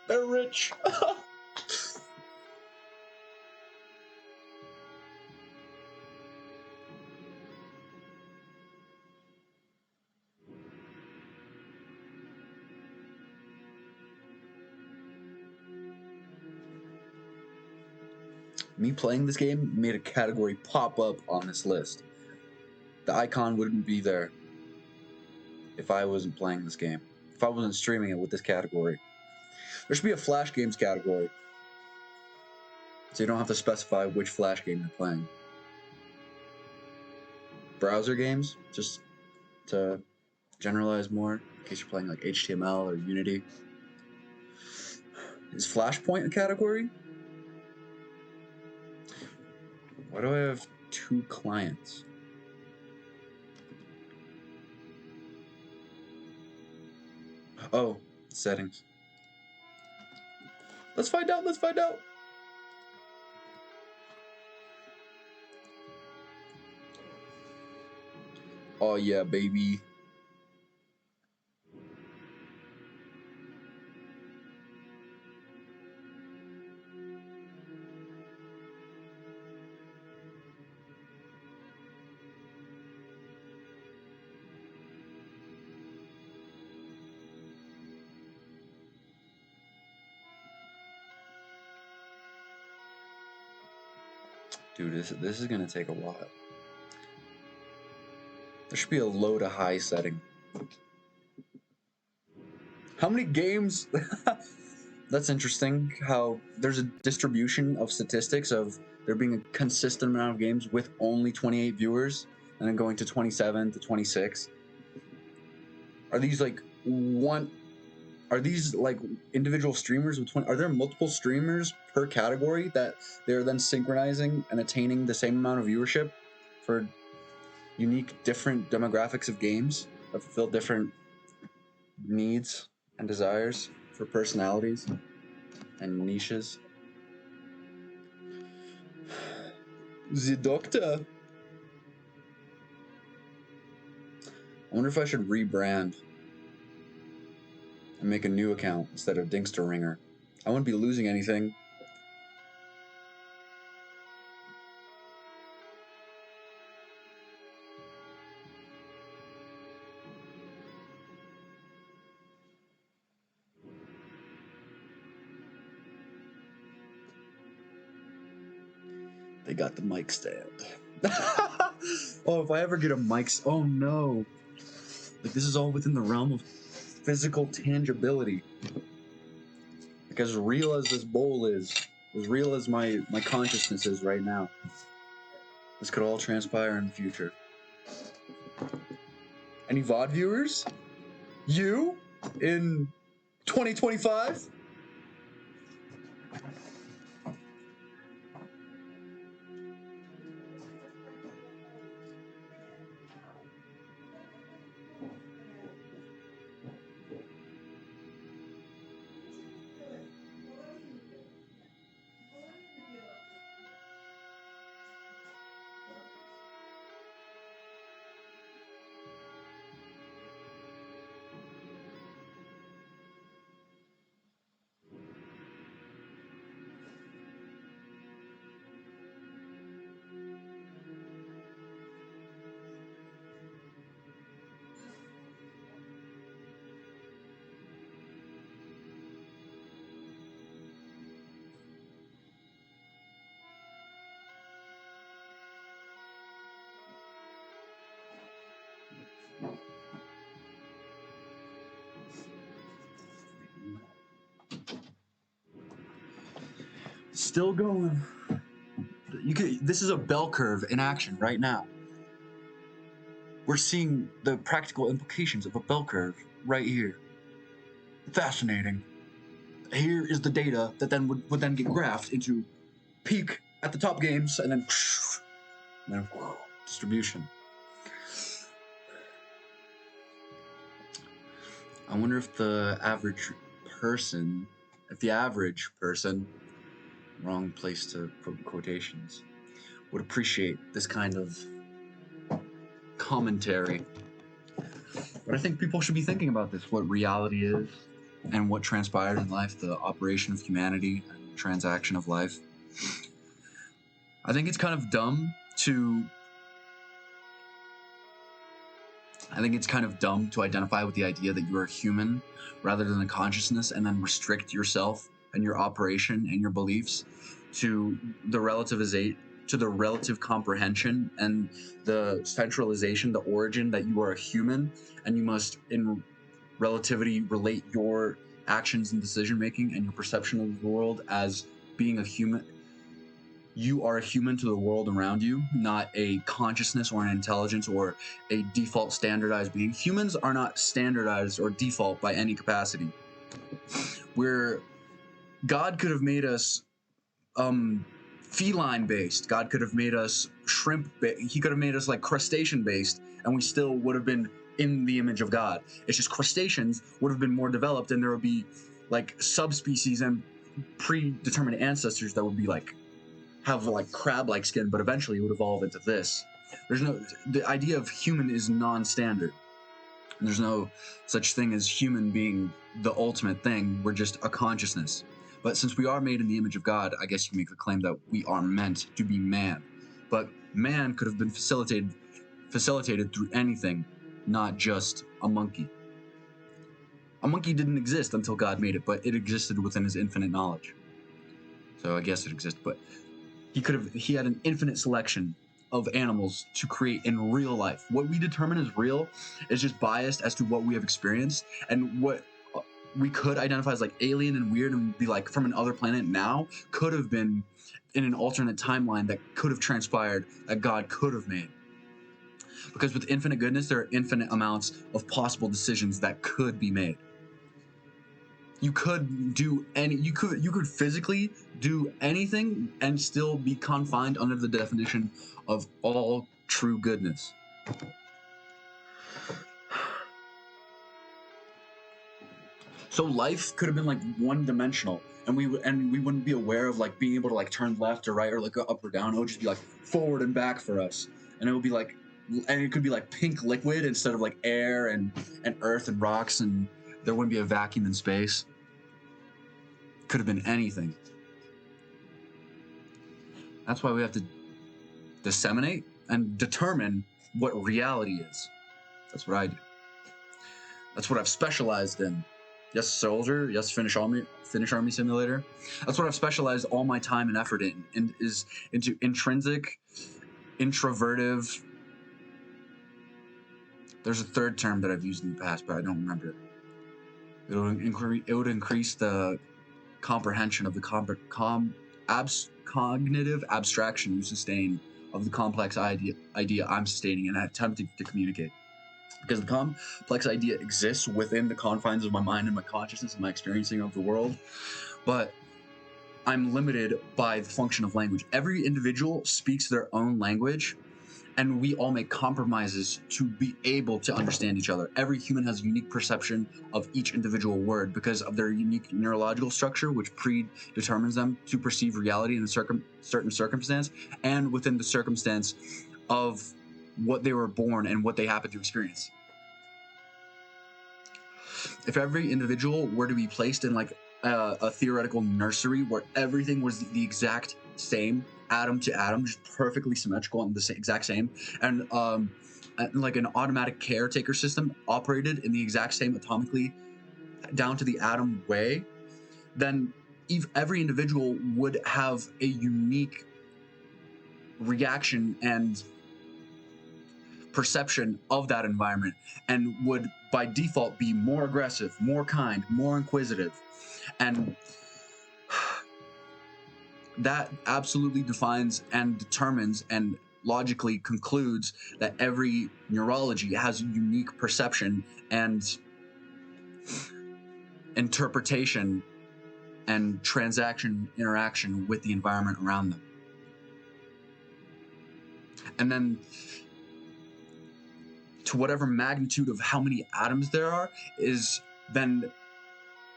Speaker 1: They're rich. Me playing this game made a category pop up on this list. The icon wouldn't be there if I wasn't playing this game. If I wasn't streaming it with this category. There should be a Flash games category. So you don't have to specify which Flash game you're playing. Browser games, just to generalize more, in case you're playing like HTML or Unity. Is Flashpoint a category? Why do I have 2 clients? Oh, settings. Let's find out, let's find out. Oh yeah, baby. Dude, this is gonna take a while. There should be a low to high setting. How many games? That's interesting how there's a distribution of statistics of there being a consistent amount of games with only 28 viewers and then going to 27 to 26. Are these like individual streamers with 20? Are there multiple streamers per category that they're then synchronizing and attaining the same amount of viewership for unique different demographics of games that fulfill different needs and desires for personalities and niches? The Doctor. I wonder if I should rebrand and make a new account instead of Dinksterringer. I wouldn't be losing anything.
Speaker 2: They got the mic stand. Oh, if I ever get a mic, oh no. Like, this is all within the realm of physical tangibility. Like, as real as this bowl is, as real as my consciousness is right now, this could all transpire in the future. Any VOD viewers? You? In 2025? Still going. This is a bell curve in action right now. We're seeing the practical implications of a bell curve right here. Fascinating. Here is the data that then would then get graphed into peak at the top games and then distribution. I wonder if the average person, wrong place to put quotations, would appreciate this kind of commentary. But I think people should be thinking about this, what reality is and what transpired in life, the operation of humanity and transaction of life. I think it's kind of dumb to identify with the idea that you are human rather than a consciousness and then restrict yourself and your operation and your beliefs to the relative comprehension and the centralization, the origin that you are a human and you must in relativity relate your actions and decision making and your perception of the world as being a human. You are a human to the world around you, not a consciousness or an intelligence or a default standardized being. Humans are not standardized or default by any capacity. God could have made us feline based. God could have made us shrimp he could have made us like crustacean based, and we still would have been in the image of God. It's just crustaceans would have been more developed, and there would be like subspecies and predetermined ancestors that would be like have like crab-like skin, but eventually it would evolve into this. The idea of human is non-standard. There's no such thing as human being the ultimate thing. We're just a consciousness. But since we are made in the image of God, I guess you can make the claim that we are meant to be man. But man could have been facilitated through anything, not just a monkey. A monkey didn't exist until God made it, but it existed within his infinite knowledge. So I guess it exists, but he had an infinite selection of animals to create in real life. What we determine as real is just biased as to what we have experienced, and what we could identify as like alien and weird and be like from another planet now could have been in an alternate timeline that could have transpired that God could have made. Because with infinite goodness, there are infinite amounts of possible decisions that could be made. You could physically do anything and still be confined under the definition of all true goodness. So life could have been like one-dimensional, and we wouldn't be aware of like being able to like turn left or right or like go up or down. It would just be like forward and back for us, and it would be like, and it could be like pink liquid instead of like air and earth and rocks, and there wouldn't be a vacuum in space. Could have been anything. That's why we have to disseminate and determine what reality is. That's what I do. That's what I've specialized in. Yes, Soldier. Yes, Finnish Army Simulator. That's what I've specialized all my time and effort in, and is into intrinsic, introvertive. There's a third term that I've used in the past, but I don't remember it. It would increase the comprehension of the cognitive abstraction you sustain of the complex idea I'm sustaining and attempting to communicate. Because the complex idea exists within the confines of my mind and my consciousness and my experiencing of the world, but I'm limited by the function of language. Every individual speaks their own language, and we all make compromises to be able to understand each other. Every human has a unique perception of each individual word because of their unique neurological structure, which predetermines them to perceive reality in a certain circumstance, and within the circumstance of what they were born and what they happen to experience. If every individual were to be placed in like a theoretical nursery where everything was the exact same, atom to atom, just perfectly symmetrical and the exact same, and like an automatic caretaker system operated in the exact same atomically down to the atom way, then every individual would have a unique reaction and perception of that environment, and would by default be more aggressive, more kind, more inquisitive. And that absolutely defines and determines and logically concludes that every neurology has a unique perception and interpretation and interaction with the environment around them. And then to whatever magnitude of how many atoms there are is then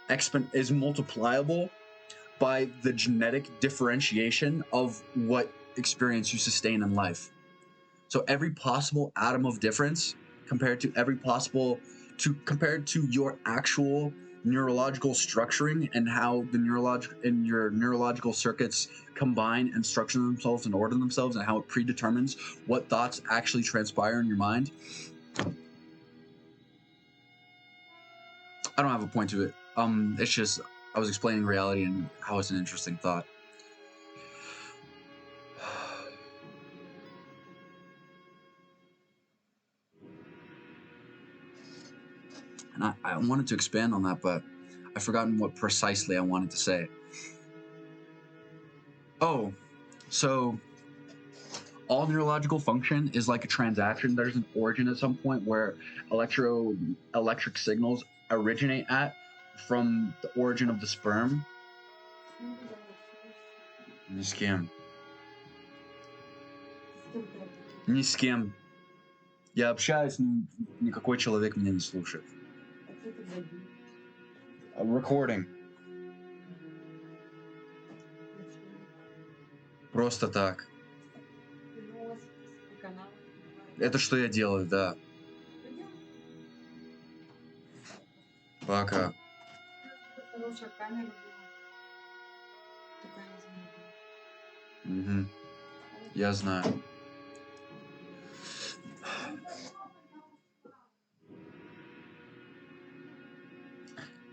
Speaker 2: is multipliable by the genetic differentiation of what experience you sustain in life. So every possible atom of difference compared to your actual neurological structuring and how the your neurological circuits combine and structure themselves and order themselves, and how it predetermines what thoughts actually transpire in your mind. I don't have a point to it. It's just I was explaining reality and how it's an interesting thought. And I wanted to expand on that, but I've forgotten what precisely I wanted to say. Oh, so all neurological function is like a transaction. There's an origin at some point where electric signals originate from the origin of the sperm. Ни с кем. Ни с кем. Я общаюсь, никакой человек меня не слушает. Recording. Просто так. Это что я делаю, да. Пока. Угу. Я знаю.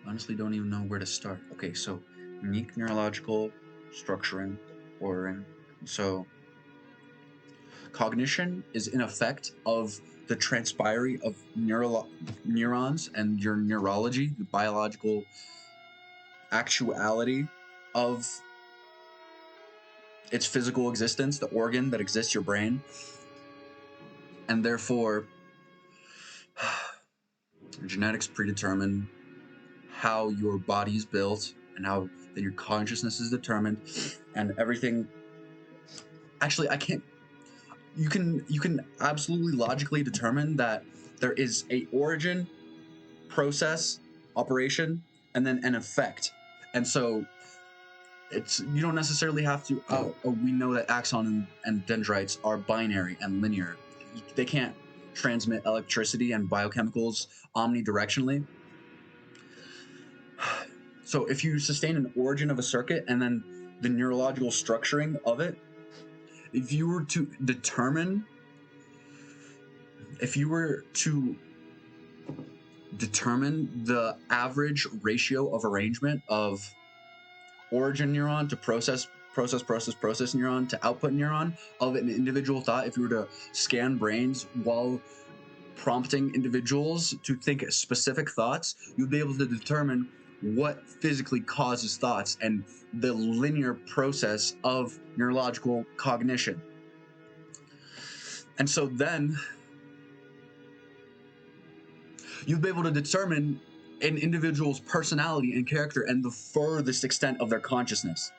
Speaker 2: Honestly, don't even know where to start. Okay, so unique neurological structuring, ordering. So cognition is an effect of the transpiry of neurons and your neurology, the biological actuality of its physical existence, the organ that exists, your brain. And therefore, genetics predetermine how your body is built and how that your consciousness is determined, and everything. Actually, you can absolutely logically determine that there is a origin, process, operation, and then an effect. And so you don't necessarily have to we know that axon and dendrites are binary and linear. They can't transmit electricity and biochemicals omnidirectionally. So if you sustain an origin of a circuit and then the neurological structuring of it, if you were to determine the average ratio of arrangement of origin neuron to process neuron to output neuron of an individual thought. If you were to scan brains while prompting individuals to think specific thoughts, you'd be able to determine what physically causes thoughts and the linear process of neurological cognition. And so then you'd be able to determine an individual's personality and character and the furthest extent of their consciousness.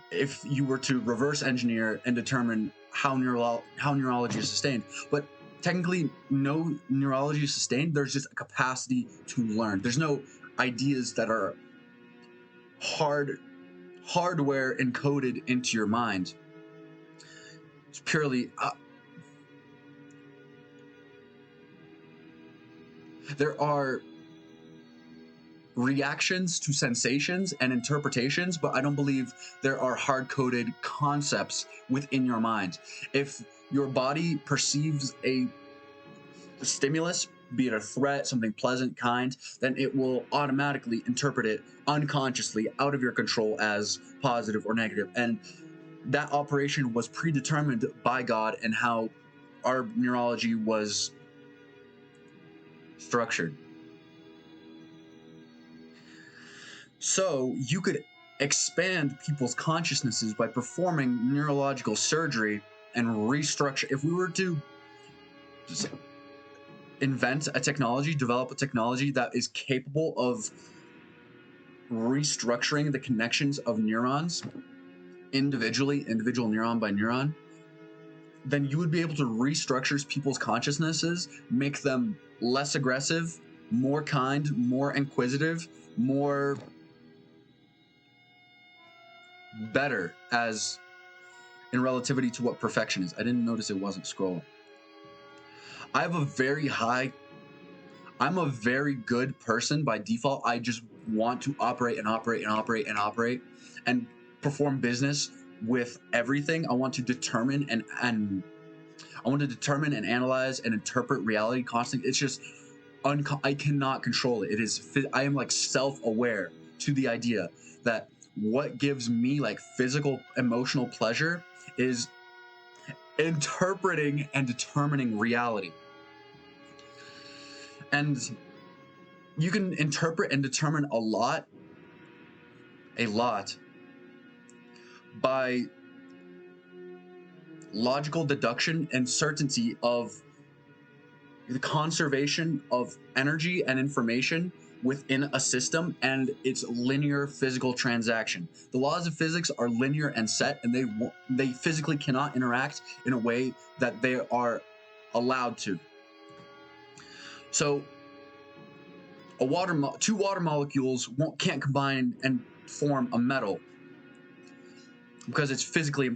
Speaker 2: If you were to reverse engineer and determine how neurology is sustained. But technically, no neurology is sustained. There's just a capacity to learn. There's no ideas that are hardware encoded into your mind. It's purely there are reactions to sensations and interpretations, but I don't believe there are hard-coded concepts within your mind. If your body perceives a stimulus, be it a threat, something pleasant, kind, then it will automatically interpret it unconsciously, out of your control, as positive or negative. And that operation was predetermined by God and how our neurology was structured. So you could expand people's consciousnesses by performing neurological surgery and restructure. If we were to invent a technology, develop a technology that is capable of restructuring the connections of neurons individually, individual neuron by neuron, then you would be able to restructure people's consciousnesses, make them less aggressive, more kind, more inquisitive, more better as in relativity to what perfection is. I didn't notice it wasn't scrolling. I'm a very good person by default. I just want to operate and perform business with everything. I want to determine and analyze and interpret reality constantly. It's just I cannot control it. I am like self-aware to the idea that what gives me like physical, emotional pleasure is interpreting and determining reality. And you can interpret and determine a lot by logical deduction and certainty of the conservation of energy and information within a system and its linear physical transaction. The laws of physics are linear and set, and they physically cannot interact in a way that they are allowed to. So two water molecules can't combine and form a metal because it's physically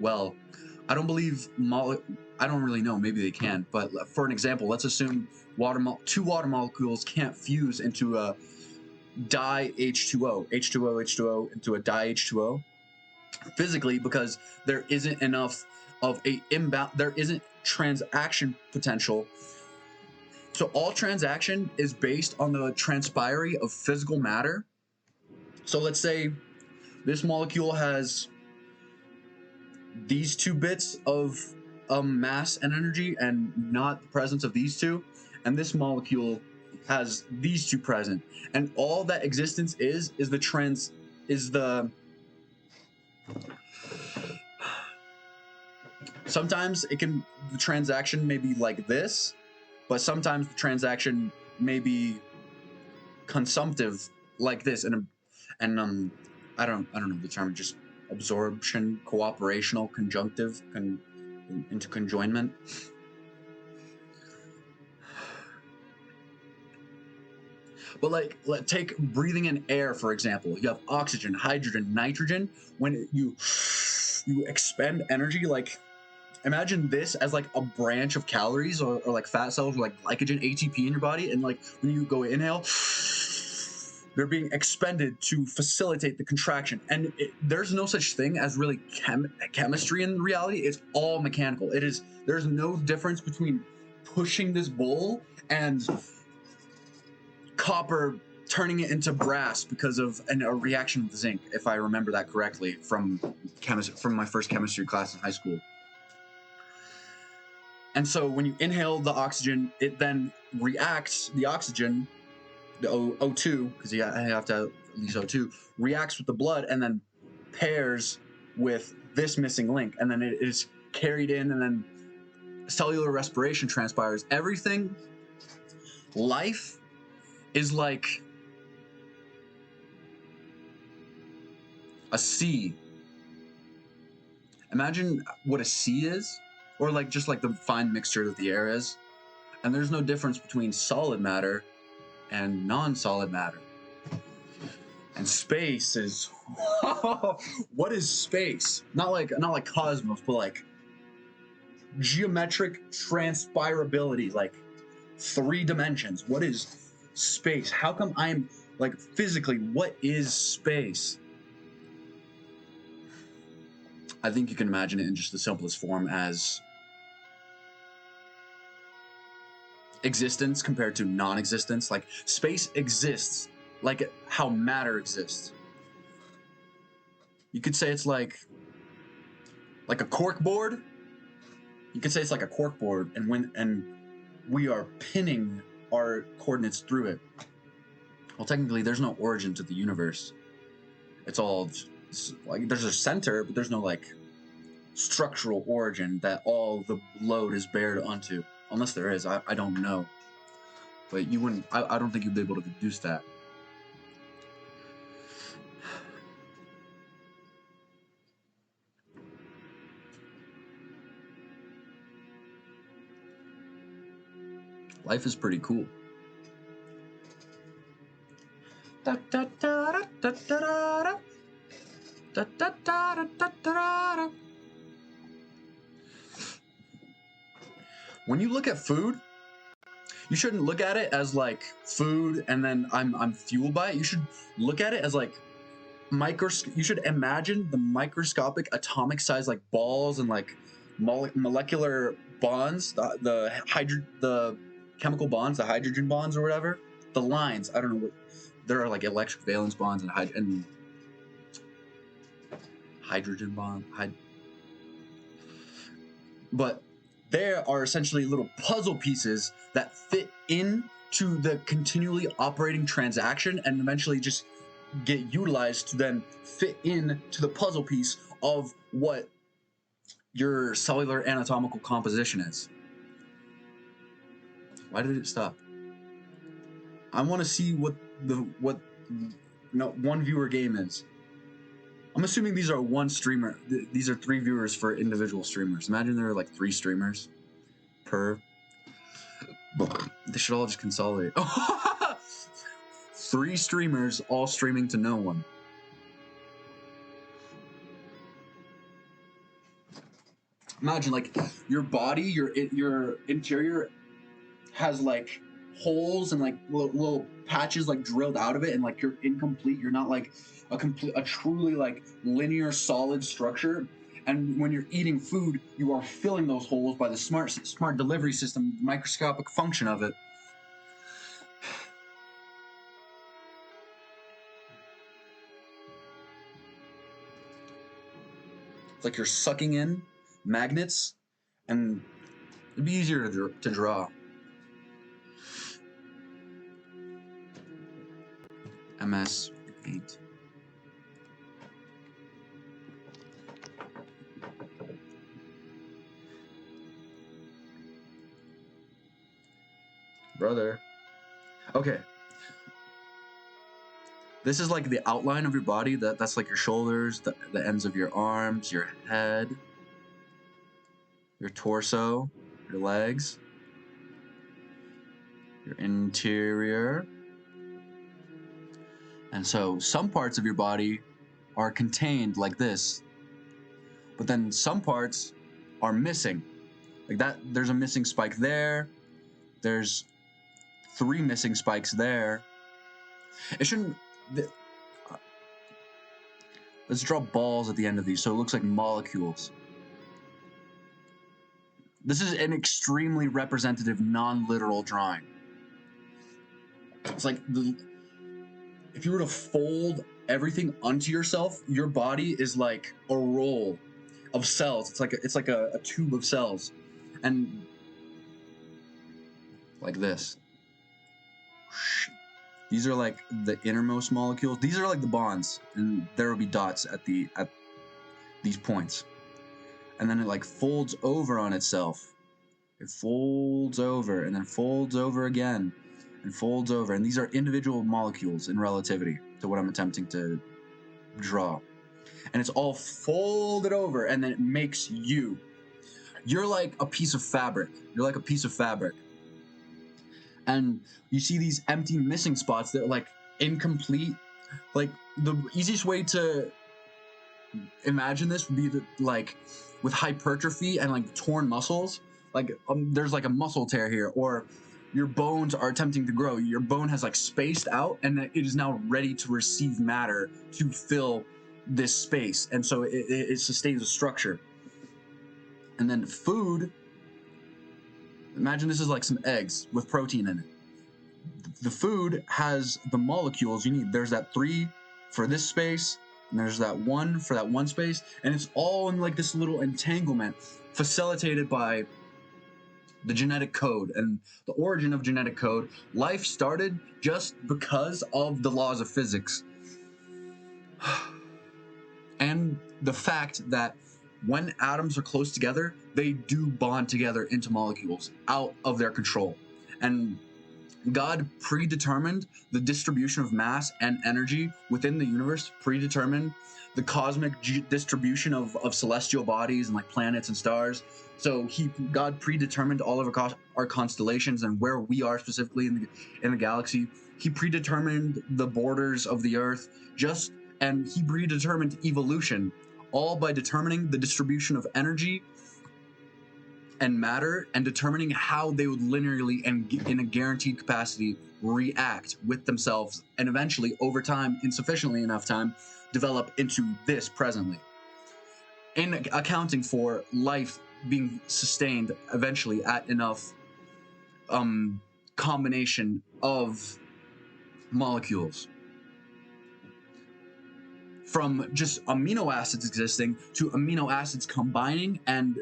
Speaker 2: well, I don't believe I don't really know, maybe they can, but for an example, let's assume two water molecules can't fuse into a di-H2O, H2O into a di-H2O physically, because there isn't enough of there isn't transaction potential. So all transaction is based on the transpiry of physical matter. So let's say this molecule has these two bits of mass and energy and not the presence of these two, and this molecule has these two present, and all that existence is the sometimes the transaction may be like this, but sometimes the transaction may be consumptive like this, and I don't know the term, just absorption, cooperational, conjunctive, into conjoinment. But like, take breathing in air, for example. You have oxygen, hydrogen, nitrogen. When you expend energy, like imagine this as like a branch of calories or like fat cells or like glycogen, ATP in your body, and like when you go inhale, they're being expended to facilitate the contraction. And there's no such thing as really chemistry in reality. It's all mechanical. There's no difference between pushing this bowl and copper turning it into brass because of a reaction with zinc, if I remember that correctly from my first chemistry class in high school. And so when you inhale the oxygen, it then reacts, the oxygen, the O2, because you have to have at least O2, reacts with the blood and then pairs with this missing link. And then it is carried in, and then cellular respiration transpires. Everything, life is like a sea. Imagine what a sea is, or like just like the fine mixture that the air is. And there's no difference between solid matter and non-solid matter. And space is what is space? Not like cosmos, but like geometric transpirability, like 3 dimensions. What is space? How come I'm like physically, what is space? I think you can imagine it in just the simplest form as existence compared to non-existence. Like space exists like how matter exists. You could say it's like a cork board. You could say it's like a cork board, and we are pinning our coordinates through it. Well, technically, there's no origin to the universe. It's all like there's a center, but there's no like structural origin that all the load is bared onto. Unless there is, I don't know. But you wouldn't. I don't think you'd be able to deduce that. Life is pretty cool. When you look at food, you shouldn't look at it as like food and then I'm fueled by it. You should look at it as like you should imagine the microscopic atomic size like balls and like molecular bonds, the chemical bonds, the hydrogen bonds or whatever, the lines. I don't know what there are, like electric valence bonds and hydrogen bond. But there are essentially little puzzle pieces that fit into the continually operating transaction and eventually just get utilized to then fit into the puzzle piece of what your cellular anatomical composition is. Why did it stop? I want to see what one viewer game is. I'm assuming these are one streamer. These are 3 viewers for individual streamers. Imagine there are like 3 streamers per. They should all just consolidate. 3 streamers all streaming to no one. Imagine like your body, your interior has like holes and like little patches like drilled out of it, and like you're incomplete. You're not like a truly like linear solid structure. And when you're eating food, you are filling those holes by the smart delivery system, microscopic function of it. It's like you're sucking in magnets, and it'd be easier to draw. MS Paint. Brother. Okay. This is like the outline of your body. That's like your shoulders, the ends of your arms, your head, your torso, your legs, your interior. And so some parts of your body are contained like this, but then some parts are missing. Like that, there's a missing spike there. There's 3 missing spikes there. It shouldn't. Let's draw balls at the end of these so it looks like molecules. This is an extremely representative, non-literal drawing. It's like if you were to fold everything onto yourself, your body is like a roll of cells. It's like a tube of cells, and like this. These are like the innermost molecules. These are like the bonds, and there will be dots at these points, and then it like folds over on itself. It folds over and then folds over again and folds over, and these are individual molecules in relativity to what I'm attempting to draw. And it's all folded over, and then it makes you. You're like a piece of fabric. You're like a piece of fabric. And you see these empty missing spots that are like incomplete. Like the easiest way to imagine this would be like with hypertrophy and like torn muscles. Like there's like a muscle tear here, or your bones are attempting to grow. Your bone has like spaced out, and it is now ready to receive matter to fill this space, and so it sustains a structure. And then food, imagine this is like some eggs with protein in it. The food has the molecules you need. There's that 3 for this space, and there's that 1 for that 1 space, and it's all in like this little entanglement facilitated by the genetic code. And the origin of genetic code, life started just because of the laws of physics. And the fact that when atoms are close together, they do bond together into molecules out of their control. And God predetermined the distribution of mass and energy within the universe, predetermined the cosmic distribution of celestial bodies and like planets and stars. So God predetermined all of our constellations and where we are specifically in the galaxy. He predetermined the borders of the Earth, and he predetermined evolution, all by determining the distribution of energy and matter and determining how they would linearly and in a guaranteed capacity react with themselves, and eventually over time, in sufficiently enough time, develop into this presently, in accounting for life being sustained eventually at enough combination of molecules, from just amino acids existing to amino acids combining and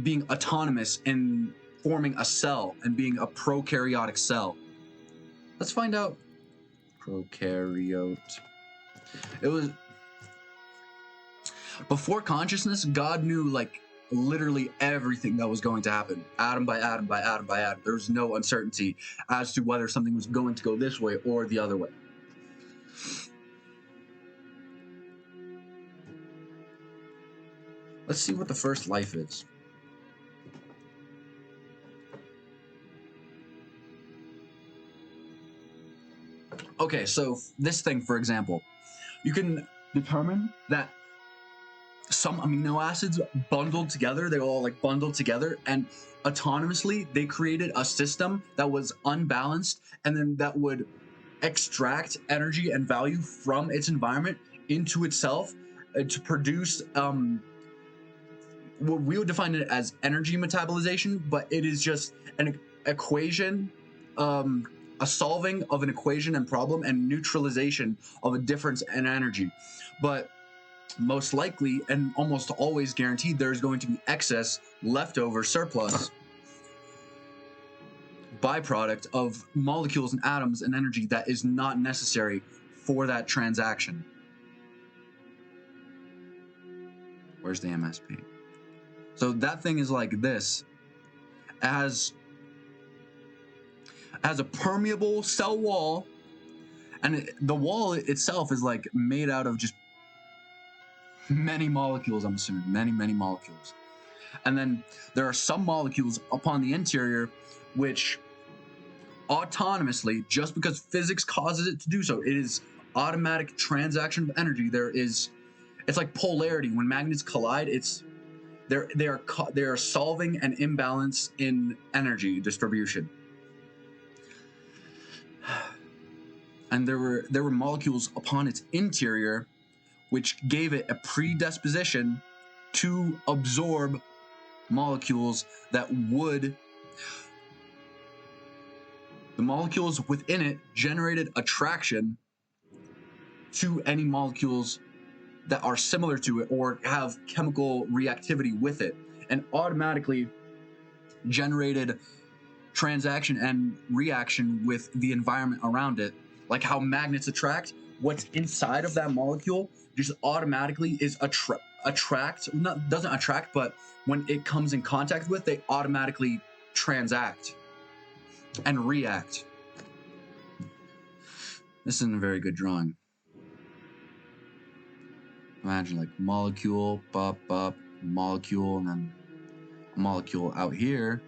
Speaker 2: being autonomous in forming a cell and being a prokaryotic cell. Let's find out. Prokaryote. It was before consciousness. God knew like literally everything that was going to happen, atom by atom by atom by atom. There was no uncertainty as to whether something was going to go this way or the other way. Let's see what the first life is. Okay, so this thing, for example, you can determine that some amino acids bundled together, they all like bundled together, and autonomously they created a system that was unbalanced, and then that would extract energy and value from its environment into itself to produce what we would define it as energy metabolization, but it is just an equation, a solving of an equation and problem, and neutralization of a difference in energy. But most likely and almost always guaranteed, there's going to be excess, leftover, surplus byproduct of molecules and atoms and energy that is not necessary for that transaction. Where's the MSP? So that thing is like this. As a permeable cell wall, and the wall itself is like made out of just many molecules. I'm assuming many molecules, and then there are some molecules upon the interior which autonomously, just because physics causes it to do so, it is automatic transaction of energy. It's like polarity. When magnets collide, they are solving an imbalance in energy distribution. And there were molecules upon its interior which gave it a predisposition to absorb molecules the molecules within it generated attraction to any molecules that are similar to it or have chemical reactivity with it, and automatically generated transaction and reaction with the environment around it. Like how magnets attract, what's inside of that molecule just automatically is doesn't attract, but when it comes in contact with, they automatically transact and react. This isn't a very good drawing. Imagine like molecule, molecule, and then a molecule out here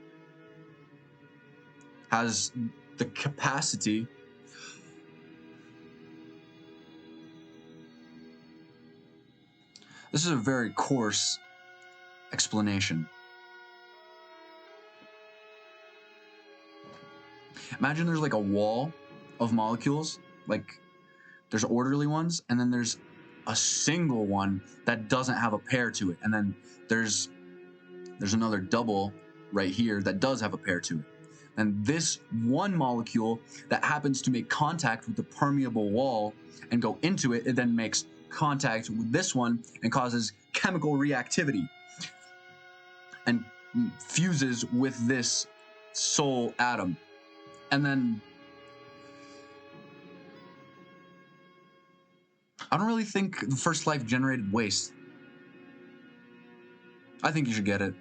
Speaker 2: has the capacity This is a very coarse explanation. Imagine there's like a wall of molecules, like there's orderly ones, and then there's a single one that doesn't have a pair to it, and then there's another double right here that does have a pair to it. And this one molecule that happens to make contact with the permeable wall and go into it, it then makes contact with this one and causes chemical reactivity and fuses with this sole atom. And then I don't really think the first life generated waste. I think you should get it.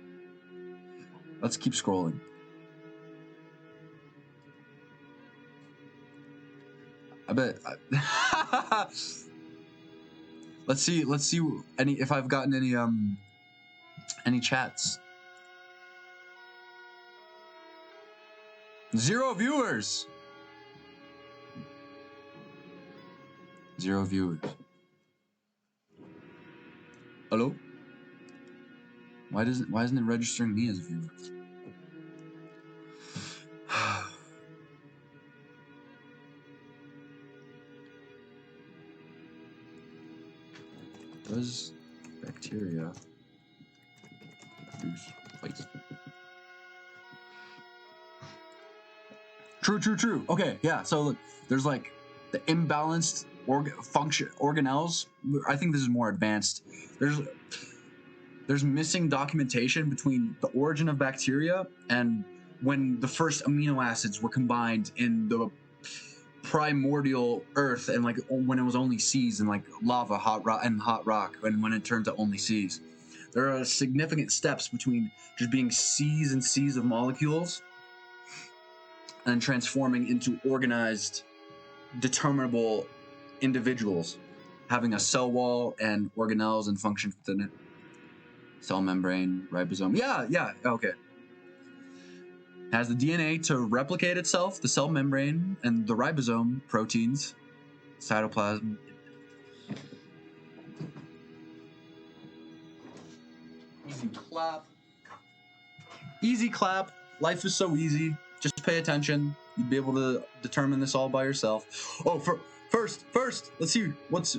Speaker 2: Let's keep scrolling. I bet. Let's see if I've gotten any chats. 0 viewers. 0 viewers. Hello? Why isn't it registering me as a viewer? Does bacteria produce waste? True. Okay, yeah. So look, there's like the imbalanced organelles. I think this is more advanced. There's missing documentation between the origin of bacteria and when the first amino acids were combined in the primordial earth, and like when it was only seas and like lava, hot rock, and when it turned to only seas. There are significant steps between just being seas and seas of molecules and transforming into organized, determinable individuals, having a cell wall and organelles and functions within it. Cell membrane, ribosome. Yeah, okay. Has the DNA to replicate itself, the cell membrane, and the ribosome, proteins, cytoplasm. Easy clap. Easy clap. Life is so easy. Just pay attention. You'd be able to determine this all by yourself. Oh, first, let's see what's.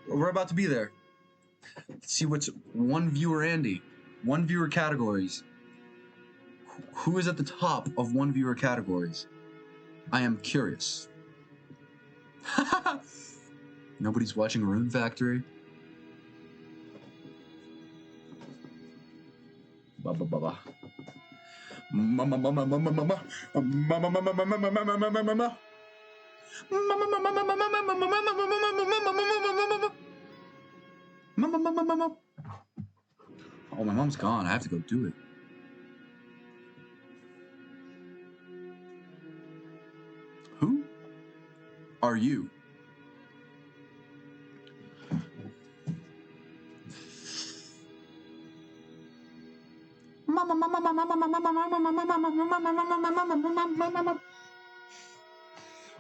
Speaker 2: We're about to be there. Let's see what's one viewer Andy. One viewer categories. Who is at the top of one viewer categories? I am curious. Nobody's watching Rune Factory. Ba. Oh, my mom's gone. I have to go do it. Who are you?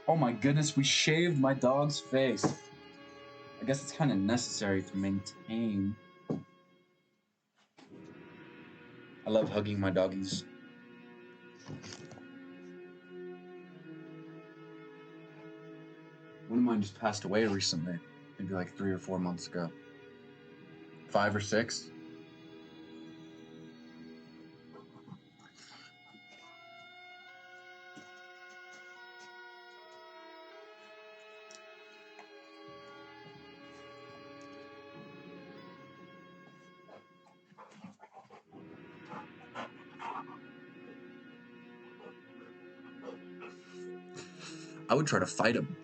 Speaker 2: Oh my goodness, we shaved my dog's face. I guess it's kind of necessary to maintain. I love hugging my doggies. One of mine just passed away recently, maybe like 3 or 4 months ago. 5 or 6. I would try to fight him.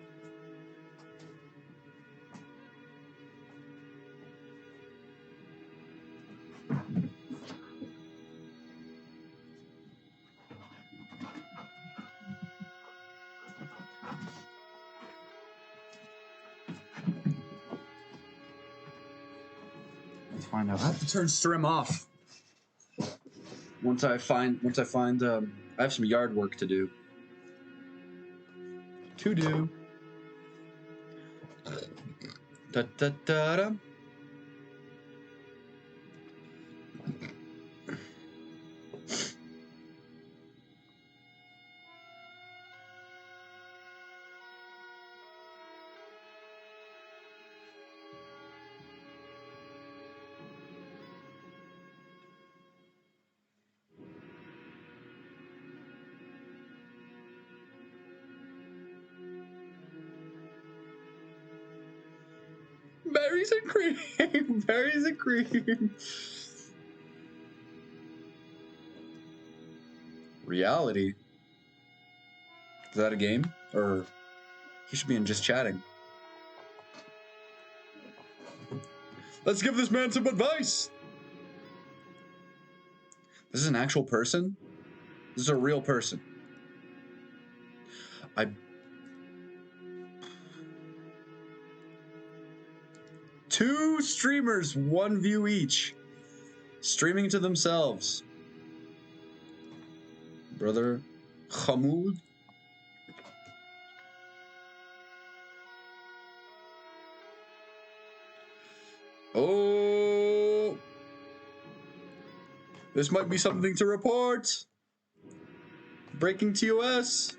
Speaker 1: Let's find out.
Speaker 2: I have to turn stream off. Once I find, I have some yard work to do. Da da da da. Berries and cream. Berries and cream. Reality. Is that a game? Or he should be in just chatting. Let's give this man some advice. This is an actual person? This is a real person. Two streamers, 1 view each. Streaming to themselves. Brother Hamoud. Oh, this might be something to report. Breaking TOS.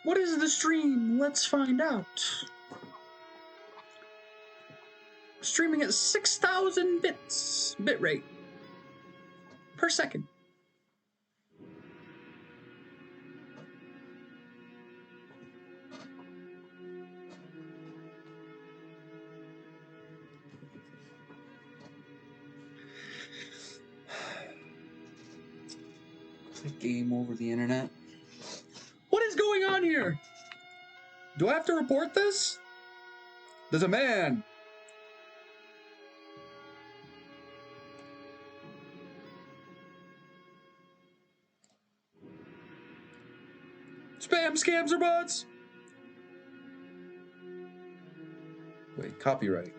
Speaker 2: What is the stream? Let's find out. Streaming at 6,000 bit rate per second. It's a game over the internet. What is going on here? Do I have to report this? There's a man. Spam, scams, or bots? Wait, copyright.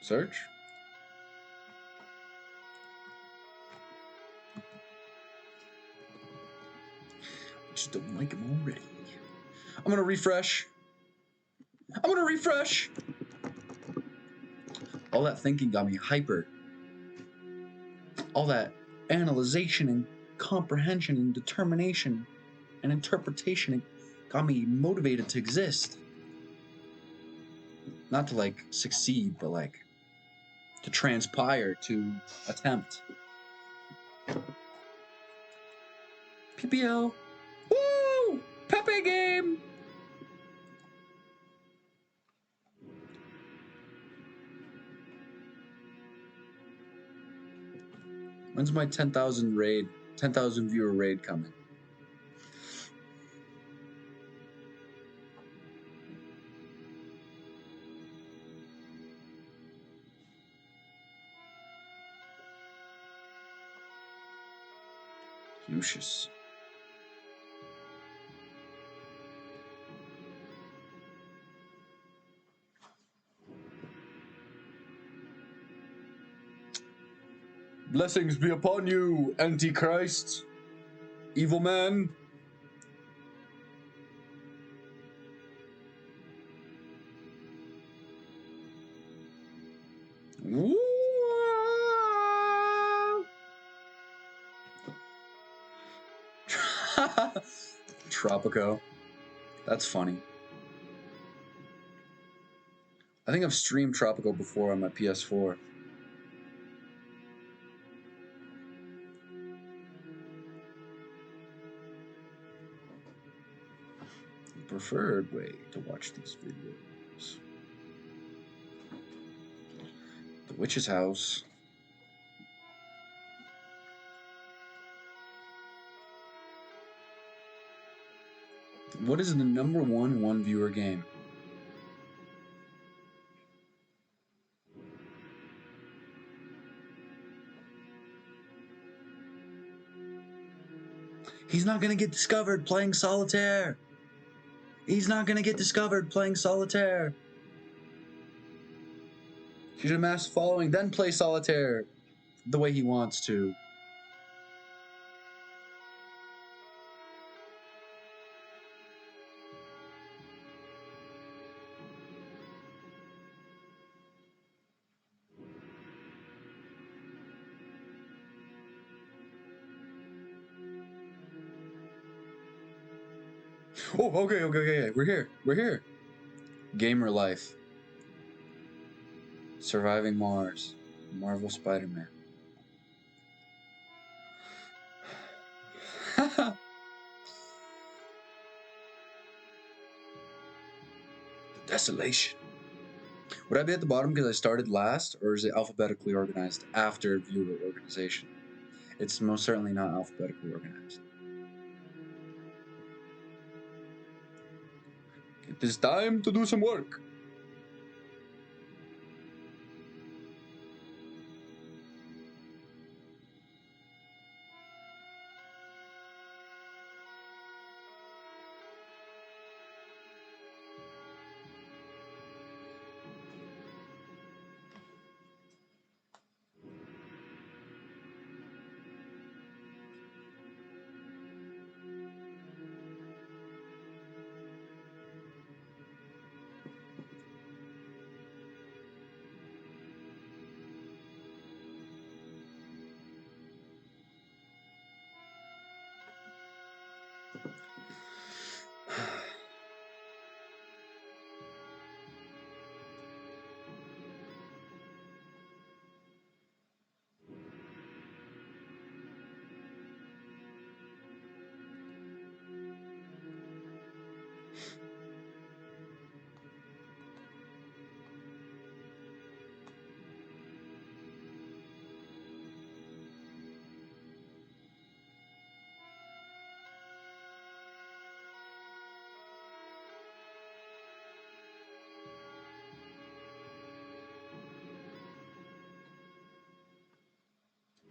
Speaker 2: Search. I just don't like him already. I'm gonna refresh. All that thinking got me hyper. All that analyzation and comprehension and determination and interpretation got me motivated to exist. Not to like succeed, but like to transpire, to attempt. PPL. Woo! Pepe game! When's my 10,000 viewer raid coming? Lucius. Blessings be upon you, Antichrist, evil man. Woo! Tropico. That's funny. I think I've streamed Tropico before on my PS4. The preferred way to watch these videos. The Witch's House. What is the number one viewer game? He's not gonna get discovered playing solitaire. He's not gonna get discovered playing solitaire. He should amass following, then play solitaire the way he wants to. Oh, okay. We're here. Gamer life. Surviving Mars. Marvel Spider-Man. The desolation. Would I be at the bottom because I started last, or is it alphabetically organized after viewer organization? It's most certainly not alphabetically organized. It is time to do some work.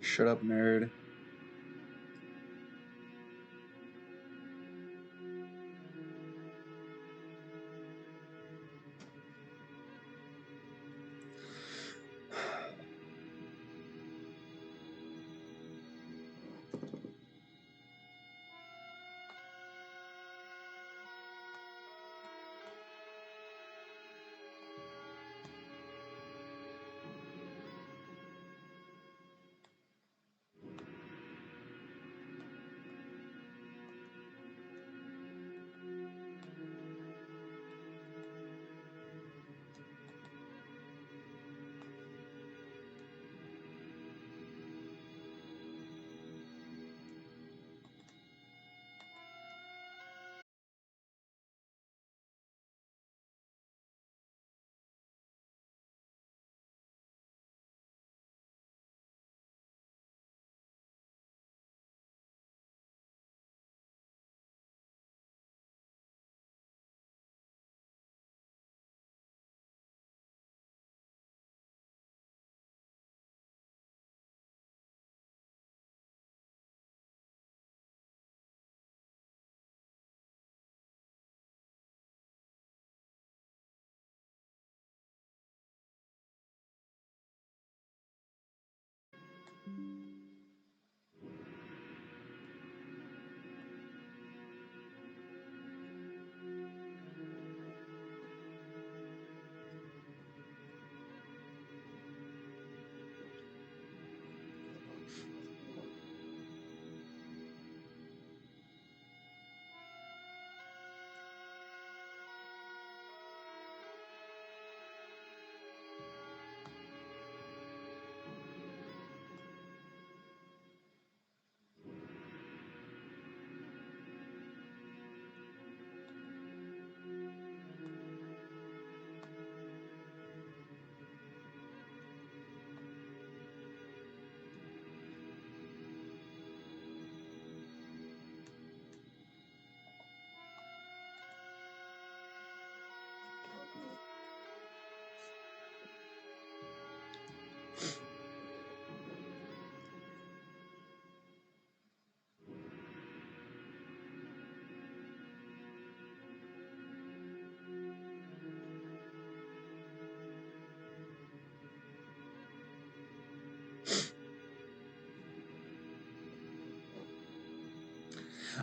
Speaker 2: Shut up, nerd.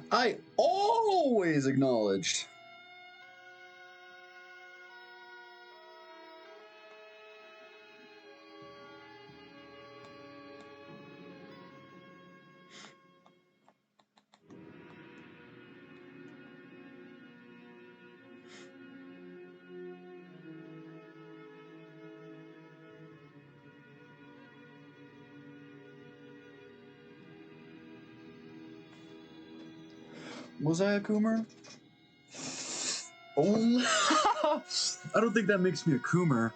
Speaker 1: I always acknowledged. Was I a Coomer?
Speaker 2: Oh, I don't think that makes me a Coomer.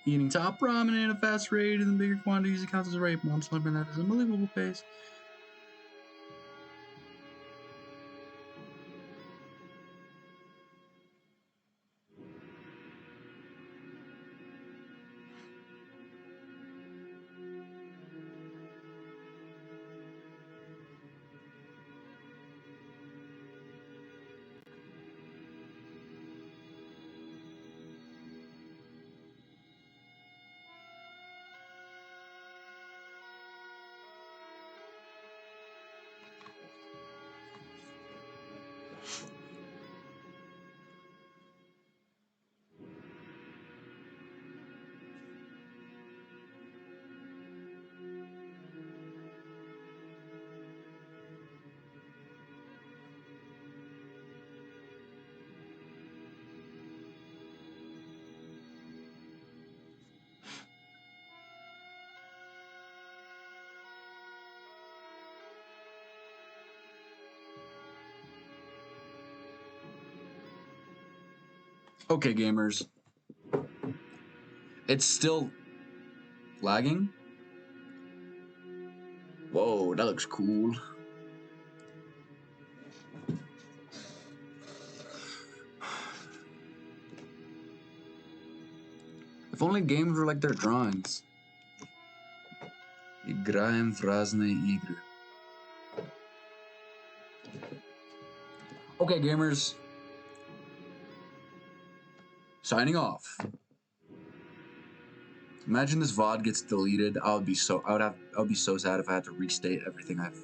Speaker 2: Eating top ramen at a fast rate in bigger quantities accounts as a rape. Mom's living that at an unbelievable pace. Okay, gamers. It's still lagging. Whoa, that looks cool. If only games were like their drawings. Играем в разные игры. Okay, gamers. Signing off. Imagine this VOD gets deleted. I would be so sad if I had to restate everything I've